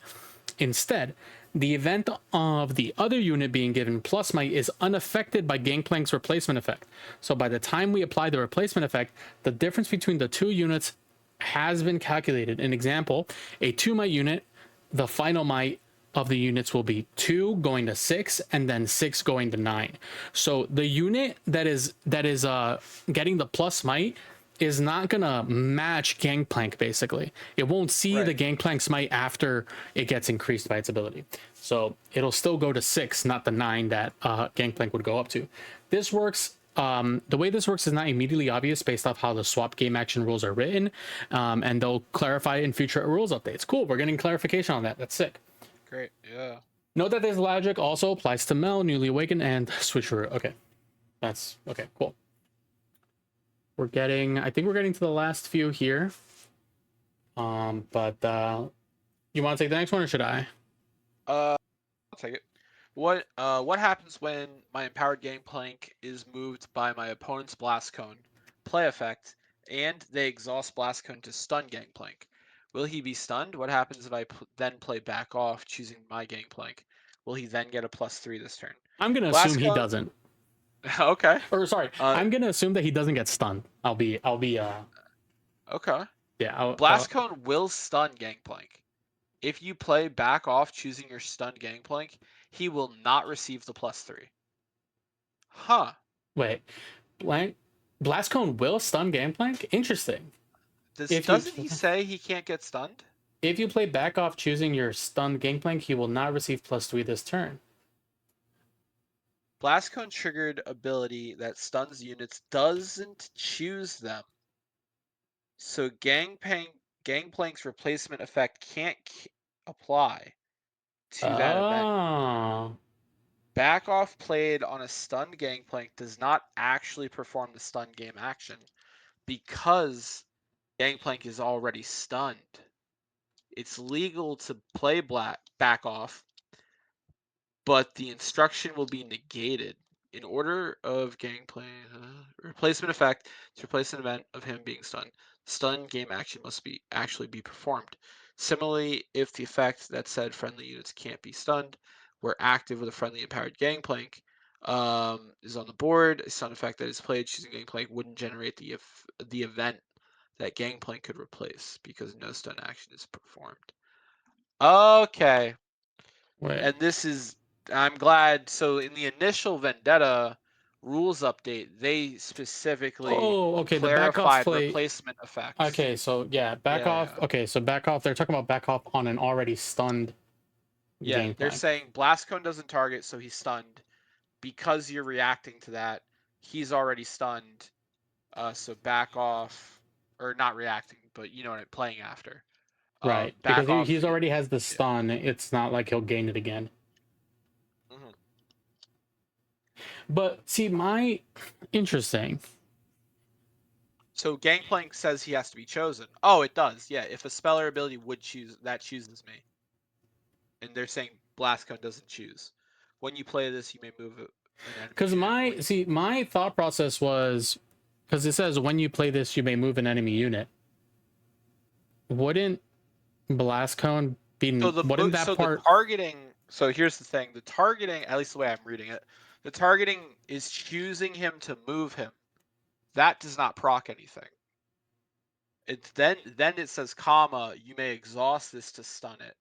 Speaker 1: Instead, the event of the other unit being given plus might is unaffected by Gangplank's replacement effect. So by the time we apply the replacement effect, the difference between the 2 units has been calculated. An example, a 2 might unit, the final might of the units will be 2 going to 6 and then 6 going to 9. So the unit that is getting the plus might is not gonna match Gangplank. Basically, it won't see the Gangplank's might after it gets increased by its ability, so it'll still go to 6, not the 9 that Gangplank would go up to. This works. The way this works is not immediately obvious based off how the swap game action rules are written, and they'll clarify in future rules updates. Cool, we're getting clarification on that. That's sick.
Speaker 2: Great, yeah.
Speaker 1: Note that this logic also applies to Mel, Newly Awakened, and Switcheroo. Okay, that's okay. Cool. I think we're getting to the last few here. But you want to take the next one or should I?
Speaker 2: I'll take it. What happens when my empowered Gangplank is moved by my opponent's Blast Cone, play effect, and they exhaust Blast Cone to stun Gangplank? Will he be stunned? What happens if I then play back off, choosing my Gangplank? Will he then get a +3 this turn?
Speaker 1: I'm gonna assume he doesn't.
Speaker 2: Okay.
Speaker 1: Or sorry, I'm gonna assume that he doesn't get stunned. I'll be
Speaker 2: okay.
Speaker 1: Yeah.
Speaker 2: Blast Cone will stun Gangplank. If you play back off choosing your stunned Gangplank, he will not receive the +3. Huh.
Speaker 1: Wait. Blank Blast Cone will stun Gangplank? Interesting.
Speaker 2: Doesn't he say he can't get stunned?
Speaker 1: If you play back off choosing your stunned Gangplank, he will not receive +3 this turn.
Speaker 2: Blast Cone triggered ability that stuns units doesn't choose them. So Gangplank's replacement effect can't apply to that event.
Speaker 1: Oh.
Speaker 2: Back off played on a stunned Gangplank does not actually perform the stun game action because Gangplank is already stunned. It's legal to play back off, but the instruction will be negated. In order of Gangplank replacement effect to replace an event of him being stunned, stun game action must actually be performed. Similarly, if the effect that said friendly units can't be stunned were active with a friendly empowered Gangplank is on the board, a stun effect that is played choosing Gangplank wouldn't generate the event that Gangplank could replace because no stun action is performed. Okay.
Speaker 1: Wait.
Speaker 2: And this is, I'm glad. So in the initial Vendetta rules update, they specifically
Speaker 1: Okay. The back off
Speaker 2: clarified
Speaker 1: play.
Speaker 2: replacement effects.
Speaker 1: Okay, so yeah, back off.
Speaker 2: Yeah.
Speaker 1: Okay, so back off. They're talking about back off on an already stunned
Speaker 2: Yeah, they're
Speaker 1: Gangplank.
Speaker 2: saying Blast Cone doesn't target, so he's stunned. Because you're reacting to that, he's already stunned. So back off, or not reacting, but you know what I'm playing after.
Speaker 1: Right, because
Speaker 2: Back off.
Speaker 1: he's already has the
Speaker 2: Yeah.
Speaker 1: stun. It's not like he'll gain it again.
Speaker 2: Mhm.
Speaker 1: But see, interesting.
Speaker 2: So Gangplank says he has to be chosen. Oh, it does. Yeah, if a speller ability would choose, that chooses me. And they're saying Blast Cone doesn't choose. When you play this, you may move an enemy
Speaker 1: Because
Speaker 2: unit.
Speaker 1: my thought process was, because it says when you play this, you may move an enemy unit. Wouldn't Blast Cone be? Wouldn't that
Speaker 2: The
Speaker 1: part?
Speaker 2: targeting. So here's the thing: the targeting, at least the way I'm reading it, the targeting is choosing him to move him. That does not proc anything. It's then it says comma. You may exhaust this to stun it.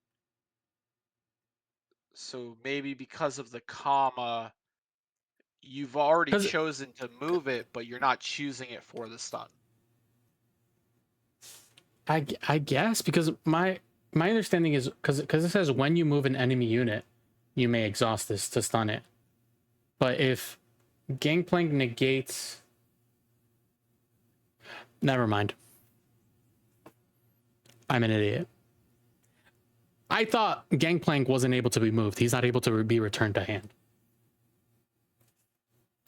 Speaker 2: So maybe because of the comma, you've already chosen to move it, but you're not choosing it for the stun.
Speaker 1: I guess because my understanding is because it says when you move an enemy unit, you may exhaust this to stun it. But if Gangplank negates, never mind. I'm an idiot. I thought Gangplank wasn't able to be moved. He's not able to be returned to hand.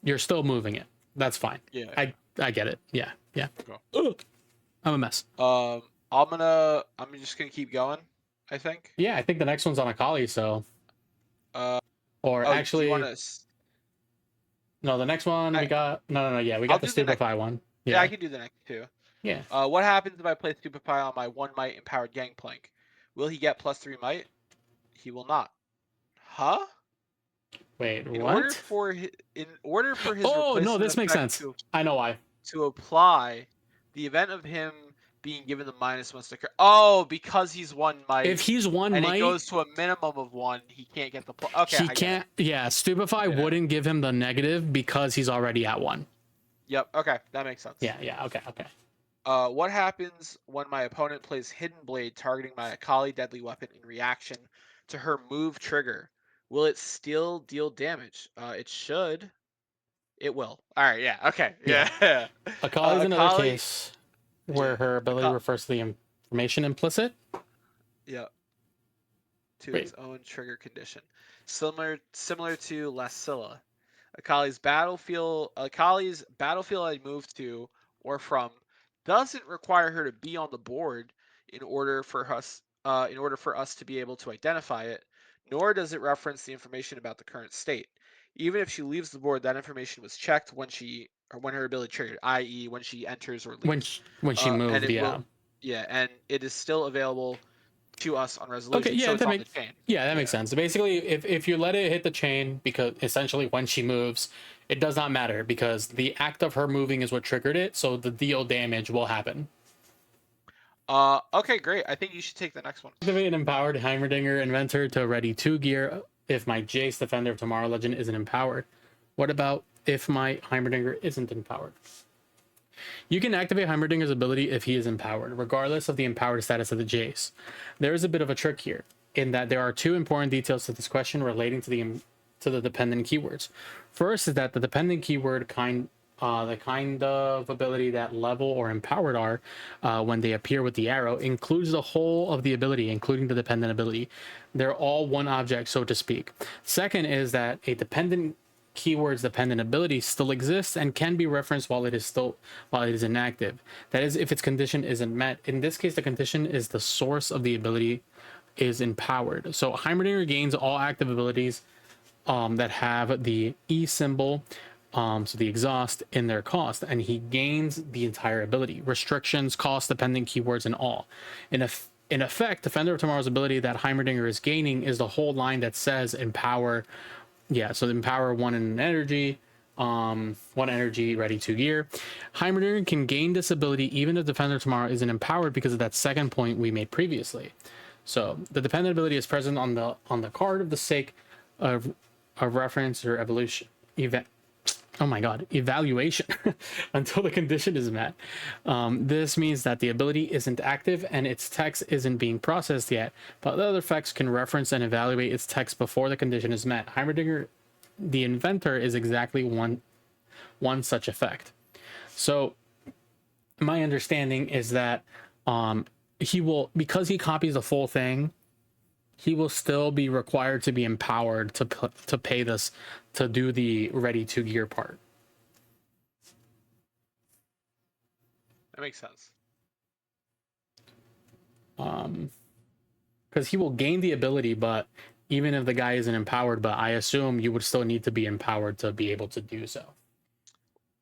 Speaker 1: You're still moving it. That's fine.
Speaker 2: Yeah.
Speaker 1: I get it. Yeah.
Speaker 2: Okay.
Speaker 1: Ugh, I'm a mess.
Speaker 2: I'm just gonna keep going, I think.
Speaker 1: Yeah, I think the next one's on Akali, so. Or
Speaker 2: do
Speaker 1: actually,
Speaker 2: you want to?
Speaker 1: no, the next one we got. No. Yeah, we got the Stupefy one.
Speaker 2: Yeah, I can do the next two.
Speaker 1: Yeah.
Speaker 2: What happens if I play Stupefy on my 1 might empowered Gangplank? Will he get +3 might? He will not. Huh?
Speaker 1: Wait,
Speaker 2: In
Speaker 1: what?
Speaker 2: order for his
Speaker 1: Oh
Speaker 2: replacement
Speaker 1: no, this makes
Speaker 2: effect
Speaker 1: sense. I know why.
Speaker 2: to apply, the event of him being given the minus must occur. Oh, because he's 1 might.
Speaker 1: If he's 1
Speaker 2: and
Speaker 1: might,
Speaker 2: it goes to a minimum of 1, he can't get the plus. Okay,
Speaker 1: he can't. Yeah, Stupefy wouldn't give him the negative because he's already at 1.
Speaker 2: Yep. Okay, that makes sense.
Speaker 1: Yeah. Okay.
Speaker 2: What happens when my opponent plays Hidden Blade targeting my Akali deadly weapon in reaction to her move trigger? Will it still deal damage? It should. It will. All right. Yeah. Okay. Yeah.
Speaker 1: Akali's another
Speaker 2: Akali.
Speaker 1: case where her ability refers to the information implicit.
Speaker 2: Yeah. To its own trigger condition, similar to Lascilla. Akali's battlefield I move to or from doesn't require her to be on the board in order for us to be able to identify it, nor does it reference the information about the current state. Even if she leaves the board, that information was checked when her ability triggered, i.e., when she enters or leaves.
Speaker 1: When she moved,
Speaker 2: and it is still available to us on resolution.
Speaker 1: Okay, yeah,
Speaker 2: so it's on the chain.
Speaker 1: Yeah, that makes sense. Basically, if you let it hit the chain, because essentially when she moves, it does not matter because the act of her moving is what triggered it, so the deal damage will happen.
Speaker 2: Okay, great. I think you should take the next one.
Speaker 1: Activate an empowered Heimerdinger Inventor to ready 2 gear if my Jace Defender of Tomorrow Legend isn't empowered. What about if my Heimerdinger isn't empowered. You can activate Heimerdinger's ability if he is empowered, regardless of the empowered status of the Jace. There is a bit of a trick here, in that there are two important details to this question relating to the dependent keywords. First is that the dependent keyword the kind of ability that level or empowered are when they appear with the arrow includes the whole of the ability, including the dependent ability. They're all one object, so to speak. Second is that a dependent keyword's dependent ability still exists and can be referenced while it is inactive. That is, if its condition isn't met. In this case, the condition is the source of the ability is empowered. So Heimerdinger gains all active abilities that have the E symbol, so the exhaust, in their cost, and he gains the entire ability, restrictions, cost, dependent keywords, and all. In effect, Defender of Tomorrow's ability that Heimerdinger is gaining is the whole line that says empower. Yeah, so empower one in energy, one energy, ready 2 gear. Heimerdinger can gain this ability even if Defender of Tomorrow isn't empowered because of that second point we made previously. So the dependent ability is present on the card of the sake of reference or evolution evaluation until the condition is met. This means that the ability isn't active and its text isn't being processed yet, but the other effects can reference and evaluate its text before the condition is met. Heimerdinger, the inventor, is exactly one such effect. So my understanding is that he will, because he copies the full thing, he will still be required to be empowered to pay this, to do the ready 2 gear part.
Speaker 2: That makes sense.
Speaker 1: Because he will gain the ability, but even if the guy isn't empowered, but I assume you would still need to be empowered to be able to do so.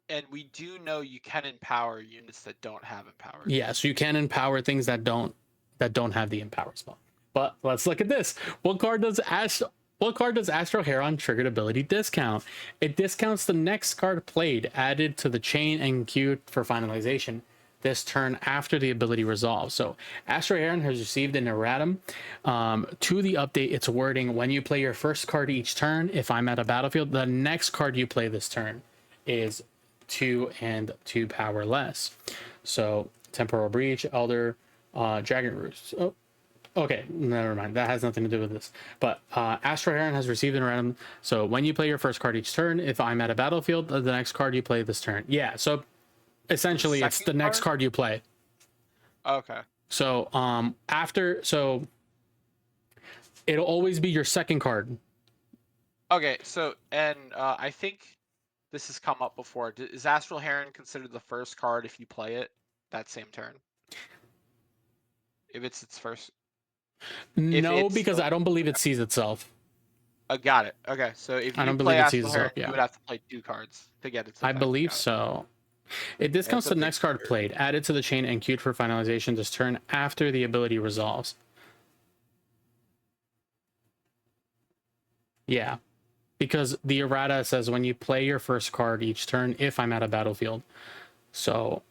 Speaker 2: And we do know you can empower units that don't have empowered.
Speaker 1: Yeah, so you can empower things that don't have the empower spell. But let's look at this. What card does Astro Heron triggered ability discount? It discounts the next card played, added to the chain and queued for finalization this turn after the ability resolves. So Astro Heron has received an erratum to the update. Its wording: when you play your first card each turn, if I'm at a battlefield, the next card you play this turn is 2 and 2 power less. So Temporal Breach, Elder, Dragon Roost. Oh, okay, never mind. That has nothing to do with this. But Astro Heron has received an erratum. So when you play your first card each turn, if I'm at a battlefield, the next card you play this turn. Yeah, so essentially it's the next card you play.
Speaker 2: Okay.
Speaker 1: So so it'll always be your second card.
Speaker 2: Okay, so I think this has come up before. Is Astral Heron considered the first card if you play it that same turn? If it's its first?
Speaker 1: No, because I don't believe it sees itself.
Speaker 2: Got it. Okay, so if you play Astral Heron, you would have to play 2 cards to get its effect.
Speaker 1: I believe so. It discounts the next card played, added to the chain and queued for finalization this turn after the ability resolves. Yeah, because the errata says when you play your first card each turn, if I'm at a battlefield. So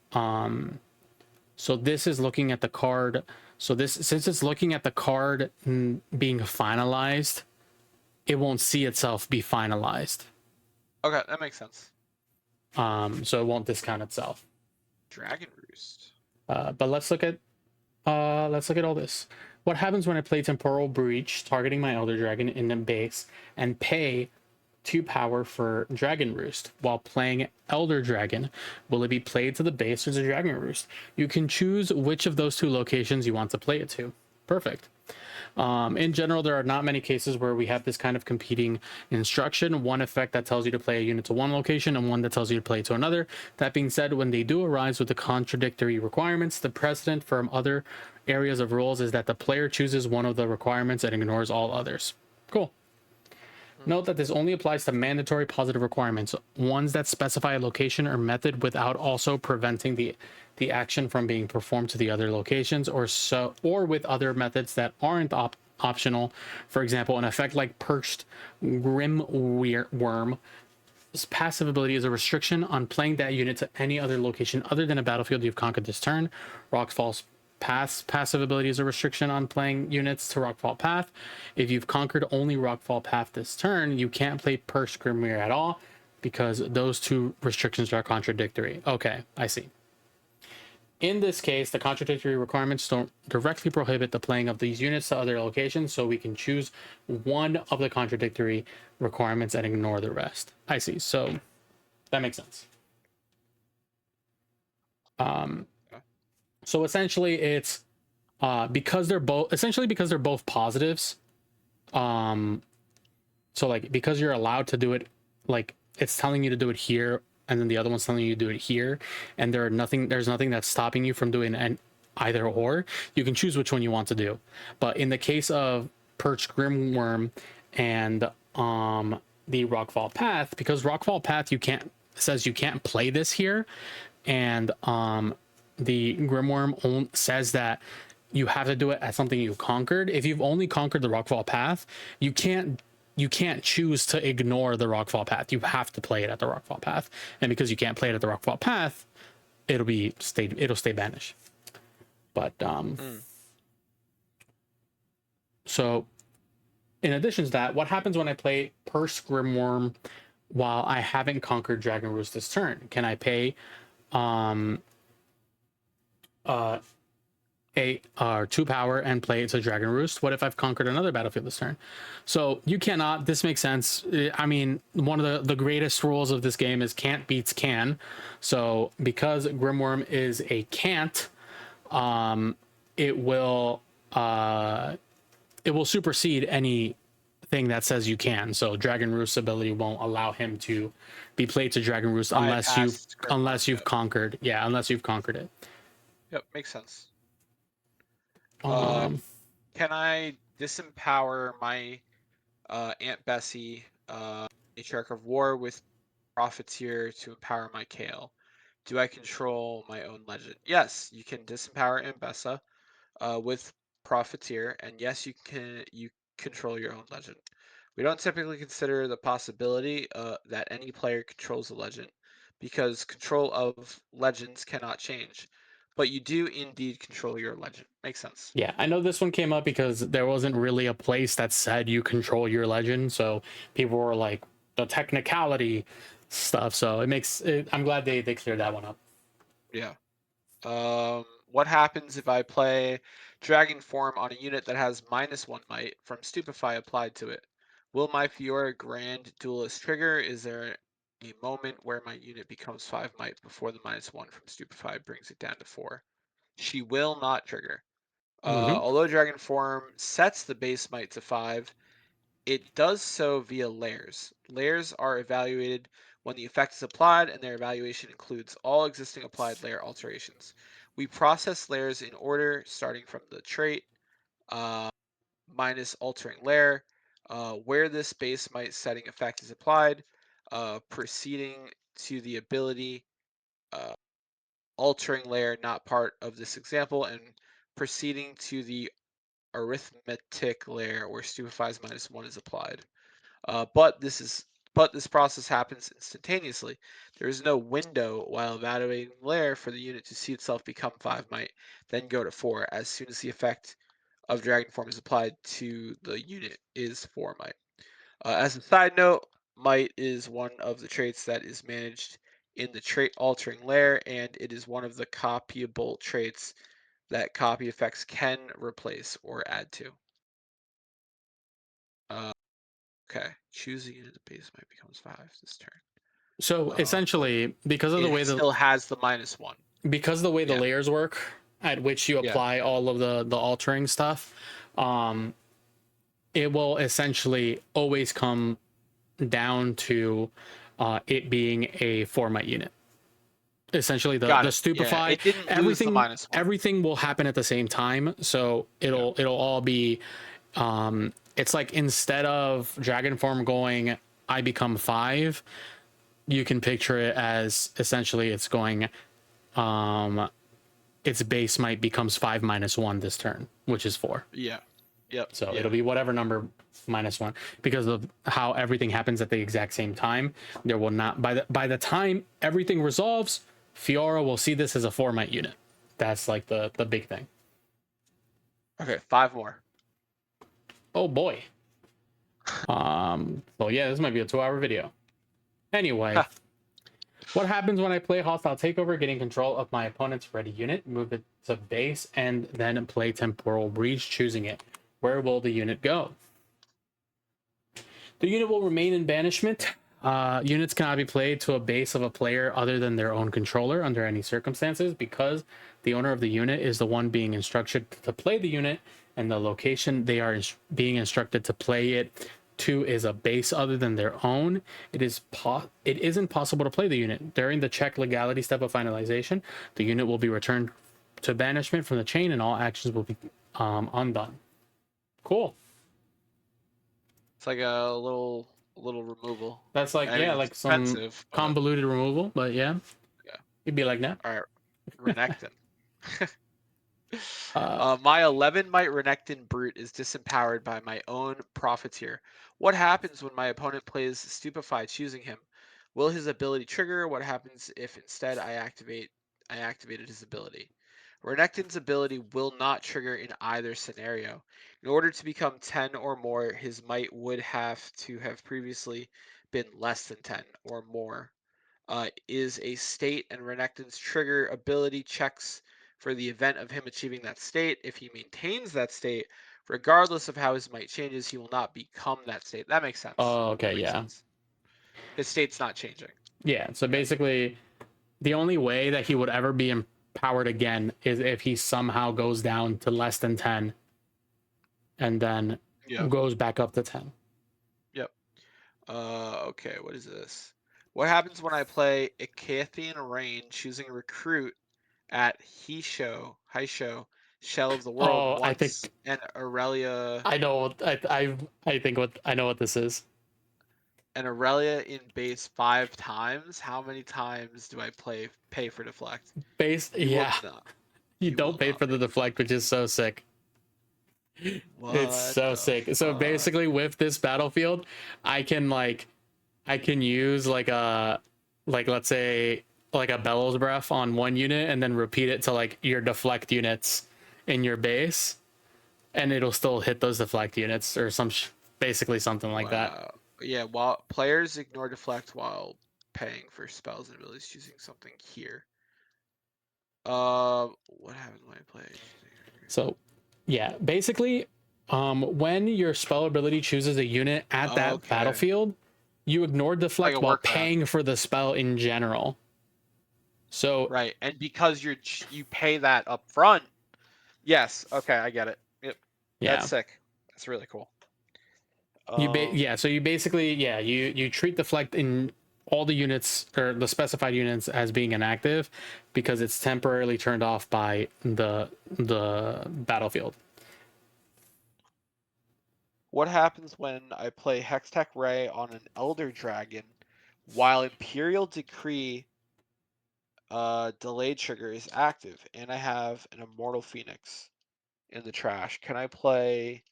Speaker 1: so this is looking at the card. So since it's looking at the card being finalized, it won't see itself be finalized.
Speaker 2: Okay, that makes sense.
Speaker 1: So it won't discount itself.
Speaker 2: Dragon Roost.
Speaker 1: But let's look at all this. What happens when I play Temporal Breach, targeting my Elder Dragon in the base, and pay 2 power for Dragon Roost while playing Elder Dragon? Will it be played to the base or to Dragon Roost? You can choose which of those 2 locations you want to play it to. Perfect. In general, there are not many cases where we have this kind of competing instruction. One effect that tells you to play a unit to one location and one that tells you to play to another. That being said, when they do arise with the contradictory requirements, the precedent from other areas of rules is that the player chooses one of the requirements and ignores all others. Cool. Note that this only applies to mandatory positive requirements, ones that specify a location or method without also preventing the action from being performed to the other locations, or with other methods that aren't optional. For example, an effect like Perched Grim Worm. This passive ability is a restriction on playing that unit to any other location other than a battlefield you've conquered this turn. Rockfall's passive ability is a restriction on playing units to Rockfall Path. If you've conquered only Rockfall Path this turn, you can't play Perched Grimwere at all, because those two restrictions are contradictory. Okay, I see. In this case, the contradictory requirements don't directly prohibit the playing of these units to other locations, so we can choose one of the contradictory requirements and ignore the rest. I see. So that makes sense. So essentially, it's because they're both positives. So like because you're allowed to do it, like it's telling you to do it here, and then the other one's telling you to do it here, and there's nothing that's stopping you from doing an either or. You can choose which one you want to do. But in the case of Perch Grimworm and the Rockfall Path, because Rockfall Path says you can't play this here, and the Grimworm says that you have to do it as something you conquered. If you've only conquered the Rockfall Path, you can't choose to ignore the Rockfall Path. You have to play it at the Rockfall Path, and because you can't play it at the Rockfall Path, it'll stay banished. But so in addition to that, what happens when I play Purse Grimworm while I haven't conquered Dragon Roost this turn? Can I pay a 2 power and play it to Dragon Roost? What if I've conquered another battlefield this turn? So you cannot. This makes sense. I mean, one of the greatest rules of this game is can't beats can. So because Grimworm is a can't, it will supersede anything that says you can. So Dragon Roost's ability won't allow him to be played to Dragon Roost unless you've conquered it.
Speaker 2: Yep, makes sense.
Speaker 1: Um,
Speaker 2: Can I disempower my Aunt Bessie, Matriarch of War, with Profiteer to empower my Kale? Do I control my own legend? Yes, you can disempower Aunt Bessa with Profiteer, and yes, you control your own legend. We don't typically consider the possibility that any player controls a legend, because control of legends cannot change. But you do indeed control your legend. Makes sense.
Speaker 1: yeah, I know this one came up because there wasn't really a place that said you control your legend, so people were like the technicality stuff. So I'm glad they cleared that one up.
Speaker 2: Yeah. What happens if I play Dragon Form on a unit that has -1 might from Stupefy applied to it? Will my Fiora Grand Duelist trigger? Is there a moment where my unit becomes 5 might before the -1 from Stupefy brings it down to 4? She will not trigger. Although Dragon Form sets the base might to 5, it does so via layers. Layers are evaluated when the effect is applied, and their evaluation includes all existing applied layer alterations. We process layers in order, starting from the trait minus altering layer, where this base might setting effect is applied, proceeding to the ability altering layer not part of this example, and proceeding to the arithmetic layer where stupefies -1 is applied. But this process happens instantaneously. There is no window while evaluating the layer for the unit to see itself become 5 might, then go to 4 as soon as the effect of Dragon Form is applied to the unit is 4 might. As a side note, might is one of the traits that is managed in the trait altering layer, and it is one of the copyable traits that copy effects can replace or add to. Okay, choose a unit the base might becomes 5 this turn.
Speaker 1: So essentially, because of the way
Speaker 2: It still has the -1.
Speaker 1: the layers work, at which you apply all of the altering stuff, it will essentially always come down to it being a 4 might unit. Essentially, the stupefy,
Speaker 2: it didn't lose the -1.
Speaker 1: Everything will happen at the same time, so it'll all be. It's like instead of Dragon Form going, I become 5, you can picture it as essentially it's going, its base might becomes 5 -1 this turn, which is 4.
Speaker 2: Yeah. Yep.
Speaker 1: So it'll be whatever number -1, because of how everything happens at the exact same time. There will not, by the time everything resolves, Fiora will see this as a 4 might unit. That's like the big thing.
Speaker 2: Okay, 5 more.
Speaker 1: Oh boy. So yeah, this might be a 2-hour video. Anyway, what happens when I play Hostile Takeover, getting control of my opponent's ready unit, move it to base, and then play Temporal Breach, choosing it? Where will the unit go? The unit will remain in banishment. Units cannot be played to a base of a player other than their own controller under any circumstances, because the owner of the unit is the one being instructed to play the unit, and the location they are being instructed to play it to is a base other than their own. It isn't possible to play the unit during the check legality step of finalization. The unit will be returned to banishment from the chain, and all actions will be undone. Cool.
Speaker 2: It's like a little removal.
Speaker 1: That's like,
Speaker 2: I mean,
Speaker 1: yeah,
Speaker 2: it's
Speaker 1: like some
Speaker 2: expensive, but
Speaker 1: convoluted removal, but yeah,
Speaker 2: yeah.
Speaker 1: you'd be like, nah.
Speaker 2: All right, Renekton.
Speaker 1: Uh,
Speaker 2: My 11 might Renekton Brute is disempowered by my own Profiteer. What happens when my opponent plays Stupefy choosing him? Will his ability trigger? What happens if instead I activated his ability? Renekton's ability will not trigger in either scenario. In order to become 10 or more, his might would have to have previously been less than 10 or more. Is a state, and Renekton's trigger ability checks for the event of him achieving that state. If he maintains that state, regardless of how his might changes, he will not become that state. That makes sense.
Speaker 1: oh,
Speaker 2: That
Speaker 1: okay,
Speaker 2: makes
Speaker 1: yeah,
Speaker 2: sense. His state's not changing.
Speaker 1: yeah. So
Speaker 2: Yep.
Speaker 1: basically, the only way that he would ever be empowered again is if he somehow goes down to less than 10, and then
Speaker 2: Yep.
Speaker 1: goes back up to 10.
Speaker 2: Yep. Okay, what is this? What happens when I play Icathian Rain, choosing Recruit at Hisho, Shell of the World
Speaker 1: Oh, I
Speaker 2: once,
Speaker 1: think
Speaker 2: and Aurelia
Speaker 1: I know. I think what I know what this is.
Speaker 2: and Aurelia in base 5 times? How many times do I pay for deflect?
Speaker 1: Base,
Speaker 2: You will
Speaker 1: yeah.
Speaker 2: not.
Speaker 1: You
Speaker 2: You will
Speaker 1: don't pay
Speaker 2: not
Speaker 1: for the
Speaker 2: pay for
Speaker 1: deflect, which is so sick. It's
Speaker 2: what
Speaker 1: so
Speaker 2: the
Speaker 1: sick. So
Speaker 2: fuck?
Speaker 1: basically, with this battlefield, I can like I can use like let's say like a bellows breath on one unit and then repeat it to like your deflect units in your base, and it'll still hit those deflect units or basically something like that.
Speaker 2: Wow. Yeah, while players ignore deflect while paying for spells and abilities choosing something here. What happens when I play?
Speaker 1: So yeah, basically, when your spell ability chooses a unit at that
Speaker 2: Okay.
Speaker 1: battlefield, you ignore
Speaker 2: Like
Speaker 1: deflect
Speaker 2: a
Speaker 1: while
Speaker 2: workaround.
Speaker 1: paying for the spell in general. So
Speaker 2: Right. And because you pay that up front. Yes. Okay, I get it. Yep. That's
Speaker 1: yeah,
Speaker 2: sick. That's really cool.
Speaker 1: so you basically, yeah, you treat deflect in all the units or the specified units as being inactive because it's temporarily turned off by the battlefield.
Speaker 2: What happens when I play Hextech Ray on an Elder Dragon while Imperial Decree delayed trigger is active and I have an Immortal Phoenix in the trash? Can I play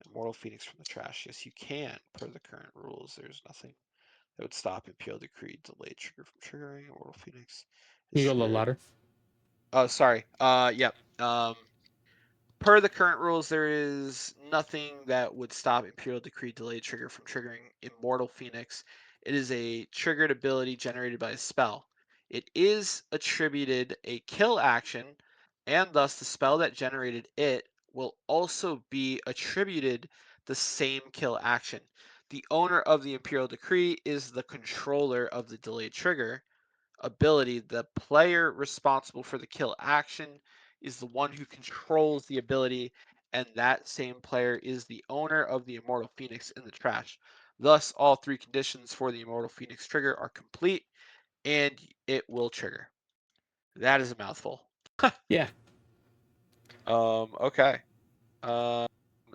Speaker 2: Immortal Phoenix from the trash? Yes, you can, per the current rules. There's nothing that would stop Imperial Decree delayed trigger from triggering. Immortal Phoenix is
Speaker 1: You go a little
Speaker 2: triggered.
Speaker 1: louder.
Speaker 2: Oh, sorry. Yep. Per the current rules, there is nothing that would stop Imperial Decree delayed trigger from triggering Immortal Phoenix. It is a triggered ability generated by a spell. It is attributed a kill action, and thus the spell that generated it will also be attributed the same kill action. The owner of the Imperial Decree is the controller of the delayed trigger ability. The player responsible for the kill action is the one who controls the ability, and that same player is the owner of the Immortal Phoenix in the trash. Thus, all three conditions for the Immortal Phoenix trigger are complete, and it will trigger. That is a mouthful.
Speaker 1: Yeah,
Speaker 2: Okay. Um,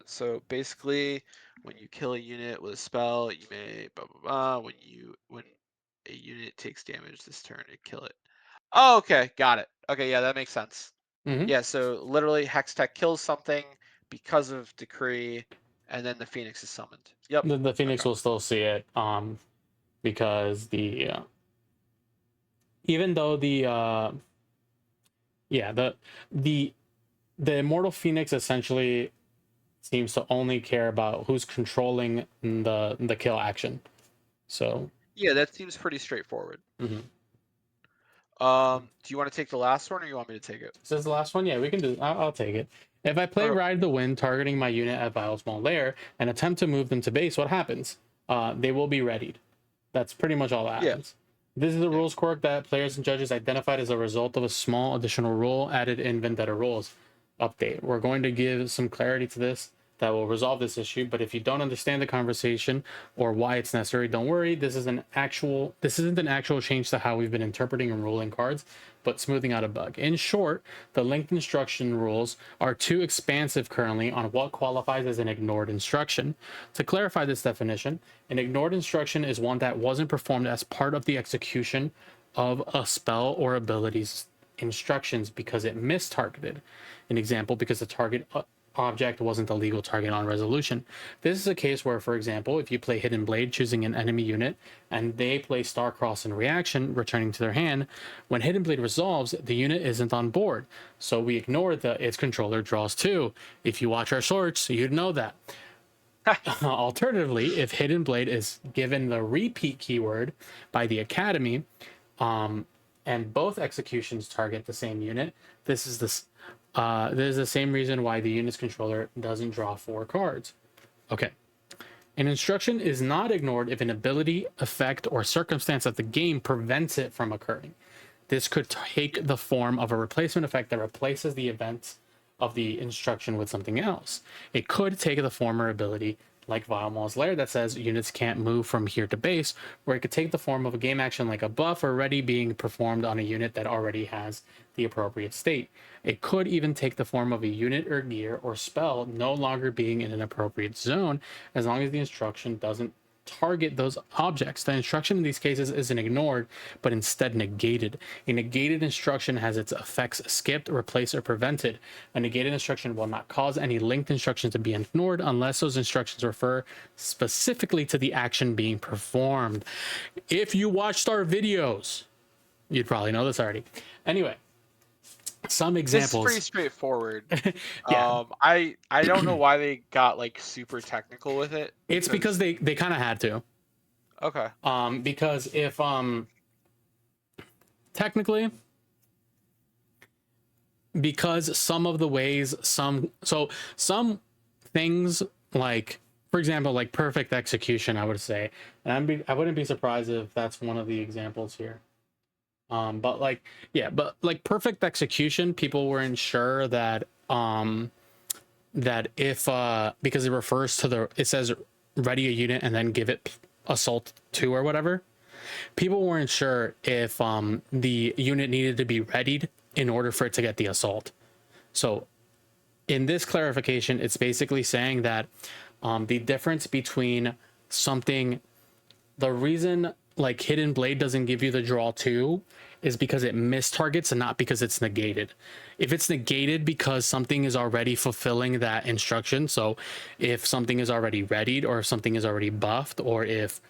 Speaker 2: so basically, when you kill a unit with a spell, you may blah blah blah. When a unit takes damage this turn, it kill it. Oh, okay, got it. Okay, yeah, that makes sense.
Speaker 1: mm-hmm.
Speaker 2: Yeah, so literally Hextech kills something because of decree, and then the Phoenix is summoned. Yep.
Speaker 1: The Phoenix
Speaker 2: Okay.
Speaker 1: will still see it, because even though yeah the the Immortal Phoenix essentially seems to only care about who's controlling the kill action. So
Speaker 2: Yeah, that seems pretty straightforward.
Speaker 1: Mm-hmm.
Speaker 2: Do you want to take the last one, or you want me to take it?
Speaker 1: Is this the last one? Yeah, we can do. I'll take it. If I play
Speaker 2: Okay.
Speaker 1: Ride the Wind, targeting my unit at Vile Small Lair, and attempt to move them to base, what happens? They will be readied. That's pretty much all that
Speaker 2: Yeah.
Speaker 1: happens. This is a
Speaker 2: Yeah.
Speaker 1: rules quirk that players and judges identified as a result of a small additional rule added in Vendetta rules update. We're going to give some clarity to this that will resolve this issue, but if you don't understand the conversation or why it's necessary, don't worry. This isn't an actual change to how we've been interpreting and ruling cards, but smoothing out a bug. In short, the linked instruction rules are too expansive currently on what qualifies as an ignored instruction. To clarify this definition, an ignored instruction is one that wasn't performed as part of the execution of a spell or ability's instructions because it mistargeted. An example, because the target object wasn't the legal target on resolution. This is a case where, for example, if you play Hidden Blade choosing an enemy unit and they play Starcross in reaction, returning to their hand, when Hidden Blade resolves, the unit isn't on board. So we ignore its controller draws 2. If you watch our shorts, you'd know that. Alternatively, if Hidden Blade is given the repeat keyword by the Academy, and both executions target the same unit, this is the same reason why the unit's controller doesn't draw 4 cards. Okay. An instruction is not ignored if an ability, effect, or circumstance of the game prevents it from occurring. This could take the form of a replacement effect that replaces the events of the instruction with something else. It could take the form or ability like Vile Maul's Lair that says units can't move from here to base, or it could take the form of a game action like a buff or ready being performed on a unit that already has the appropriate state. It could even take the form of a unit or gear or spell no longer being in an appropriate zone, as long as the instruction doesn't target those objects. The instruction in these cases isn't ignored, but instead negated. A negated instruction has its effects skipped, replaced, or prevented. A negated instruction will not cause any linked instructions to be ignored unless those instructions refer specifically to the action being performed. If you watched our videos, you'd probably know this already. Anyway, some examples.
Speaker 2: This is pretty straightforward.
Speaker 1: Yeah.
Speaker 2: I don't know why they got like super technical with it.
Speaker 1: It's because they kind of had to.
Speaker 2: Okay.
Speaker 1: Because if technically, because some of the ways some things, like for example, like perfect execution, I would say, and I wouldn't be surprised if that's one of the examples here. But like, yeah, but like perfect execution, people weren't sure that that if because it refers to it says ready a unit and then give it assault 2 or whatever. People weren't sure if the unit needed to be readied in order for it to get the assault. So in this clarification, it's basically saying that the difference between something, the reason like Hidden Blade doesn't give you the draw 2 is because it mistargets and not because it's negated. If it's negated because something is already fulfilling that instruction, so if something is already readied or if something is already buffed, or if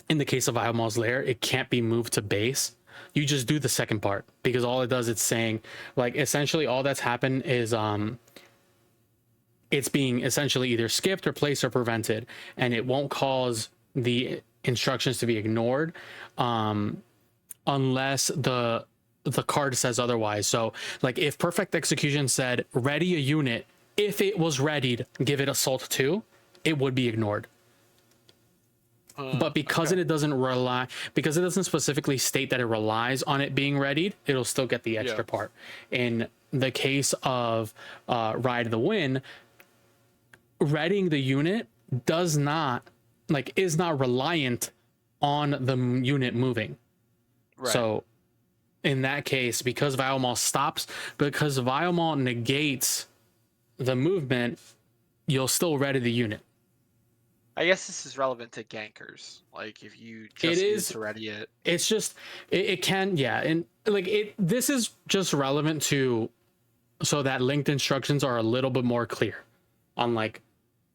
Speaker 1: in the case of Vile Maul's Lair, it can't be moved to base, you just do the second part, because all it does, it's saying like essentially all that's happened is it's being essentially either skipped or placed or prevented, and it won't cause the instructions to be ignored unless the card says otherwise. So like if perfect execution said ready a unit, if it was readied, give it assault 2, it would be ignored. But because it doesn't specifically state that it relies on it being readied, it'll still get the extra part. In the case of Ride the Wind, readying the unit is not reliant on the unit moving. Right. So in that case, because Vile Maul negates the movement, you'll still ready the unit.
Speaker 2: I guess this is relevant to gankers. Like if you just use to ready it.
Speaker 1: It's just it can, yeah, and like this is just relevant to so that linked instructions are a little bit more clear on like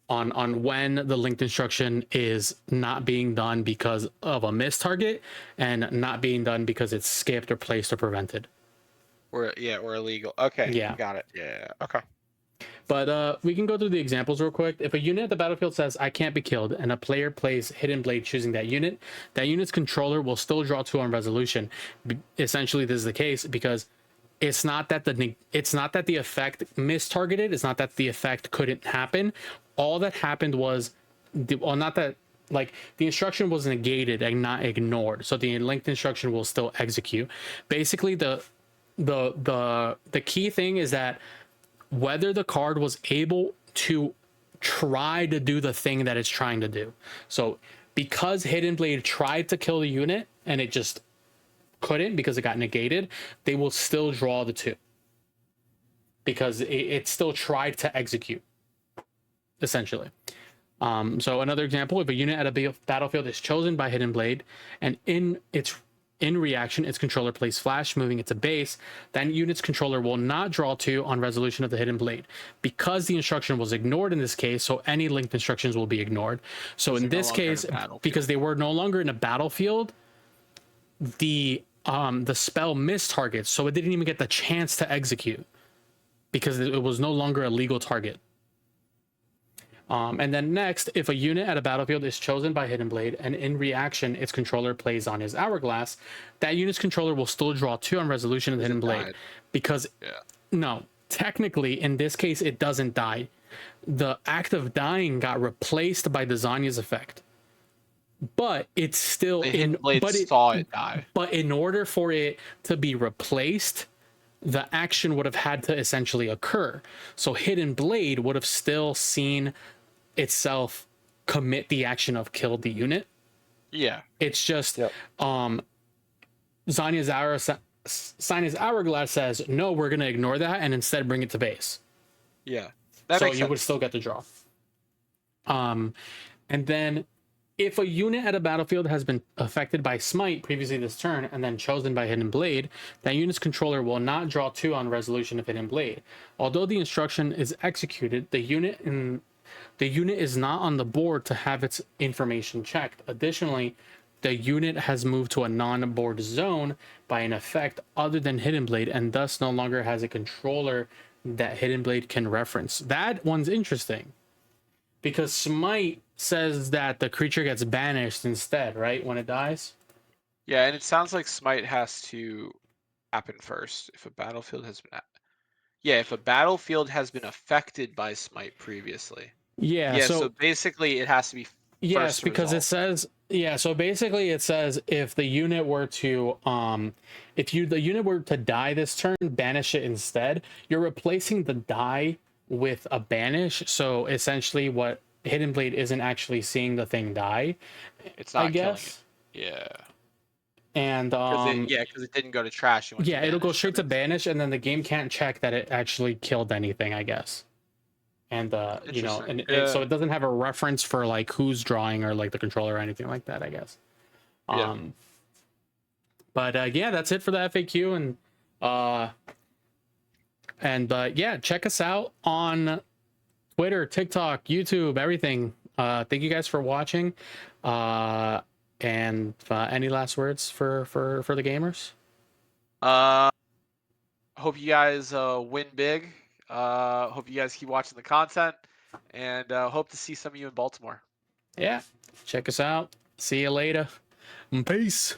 Speaker 1: on when the linked instruction is not being done because of a missed target and not being done because it's skipped or placed or prevented.
Speaker 2: Or illegal. Okay.
Speaker 1: Yeah.
Speaker 2: Got it. Yeah. Okay.
Speaker 1: But we can go through the examples real quick. If a unit at the battlefield says I can't be killed, and a player plays Hidden Blade choosing that unit's controller will still draw 2 on resolution. Essentially, this is the case because it's not that the effect mistargeted. It's not that the effect couldn't happen. All that happened was, not that, like, the instruction was negated and not ignored. So the linked instruction will still execute. Basically, the key thing is that whether the card was able to try to do the thing that it's trying to do. So because Hidden Blade tried to kill the unit and it just couldn't because it got negated, they will still draw the 2 because it still tried to execute, essentially. So another example, if a unit at a battlefield is chosen by Hidden Blade and in reaction its controller plays flash moving it to base, that unit's controller will not draw 2 on resolution of the Hidden Blade because the instruction was ignored in this case. So any linked instructions will be ignored. So in this case, because they were no longer in a battlefield, the spell missed targets, so it didn't even get the chance to execute because it was no longer a legal target. And then next, if a unit at a battlefield is chosen by Hidden Blade and in reaction its controller plays on his hourglass, that unit's controller will still draw 2 on resolution of the Hidden Blade. Because no, technically in this case it doesn't die. The act of dying got replaced by the Zanya's effect. But it's still
Speaker 2: saw it die.
Speaker 1: But in order for it to be replaced, the action would have had to essentially occur. So Hidden Blade would have still seen itself commit the action of kill the unit.
Speaker 2: Yeah.
Speaker 1: It's just Zanya's hourglass says, no, we're gonna ignore that and instead bring it to base.
Speaker 2: Yeah.
Speaker 1: So you would still get the draw. And then if a unit at a battlefield has been affected by Smite previously this turn and then chosen by Hidden Blade, that unit's controller will not draw 2 on resolution of Hidden Blade. Although the instruction is executed, the unit is not on the board to have its information checked. Additionally, the unit has moved to a non-board zone by an effect other than Hidden Blade and thus no longer has a controller that Hidden Blade can reference. That one's interesting because Smite says that the creature gets banished instead, right, when it dies?
Speaker 2: Yeah, and it sounds like Smite has to happen first if a battlefield has been if a battlefield has been affected by Smite previously.
Speaker 1: Yeah,
Speaker 2: so basically it has to be
Speaker 1: yes, because it says so basically it says if the unit were to the unit were to die this turn, banish it instead. You're replacing the die with a banish, so essentially what Hidden Blade isn't actually seeing the thing die.
Speaker 2: It's not, I
Speaker 1: guess.
Speaker 2: Killing it. Yeah.
Speaker 1: And
Speaker 2: because it didn't go to trash.
Speaker 1: It'll go straight to banish, and then the game can't check that it actually killed anything, I guess. And so it doesn't have a reference for like who's drawing or like the controller or anything like that, I guess. But that's it for the FAQ, and check us out on Twitter, TikTok, YouTube, everything. Thank you guys for watching. And any last words for the gamers?
Speaker 2: Hope you guys win big. Hope you guys keep watching the content, and hope to see some of you in Baltimore.
Speaker 1: Yeah, check us out. See you later. Peace.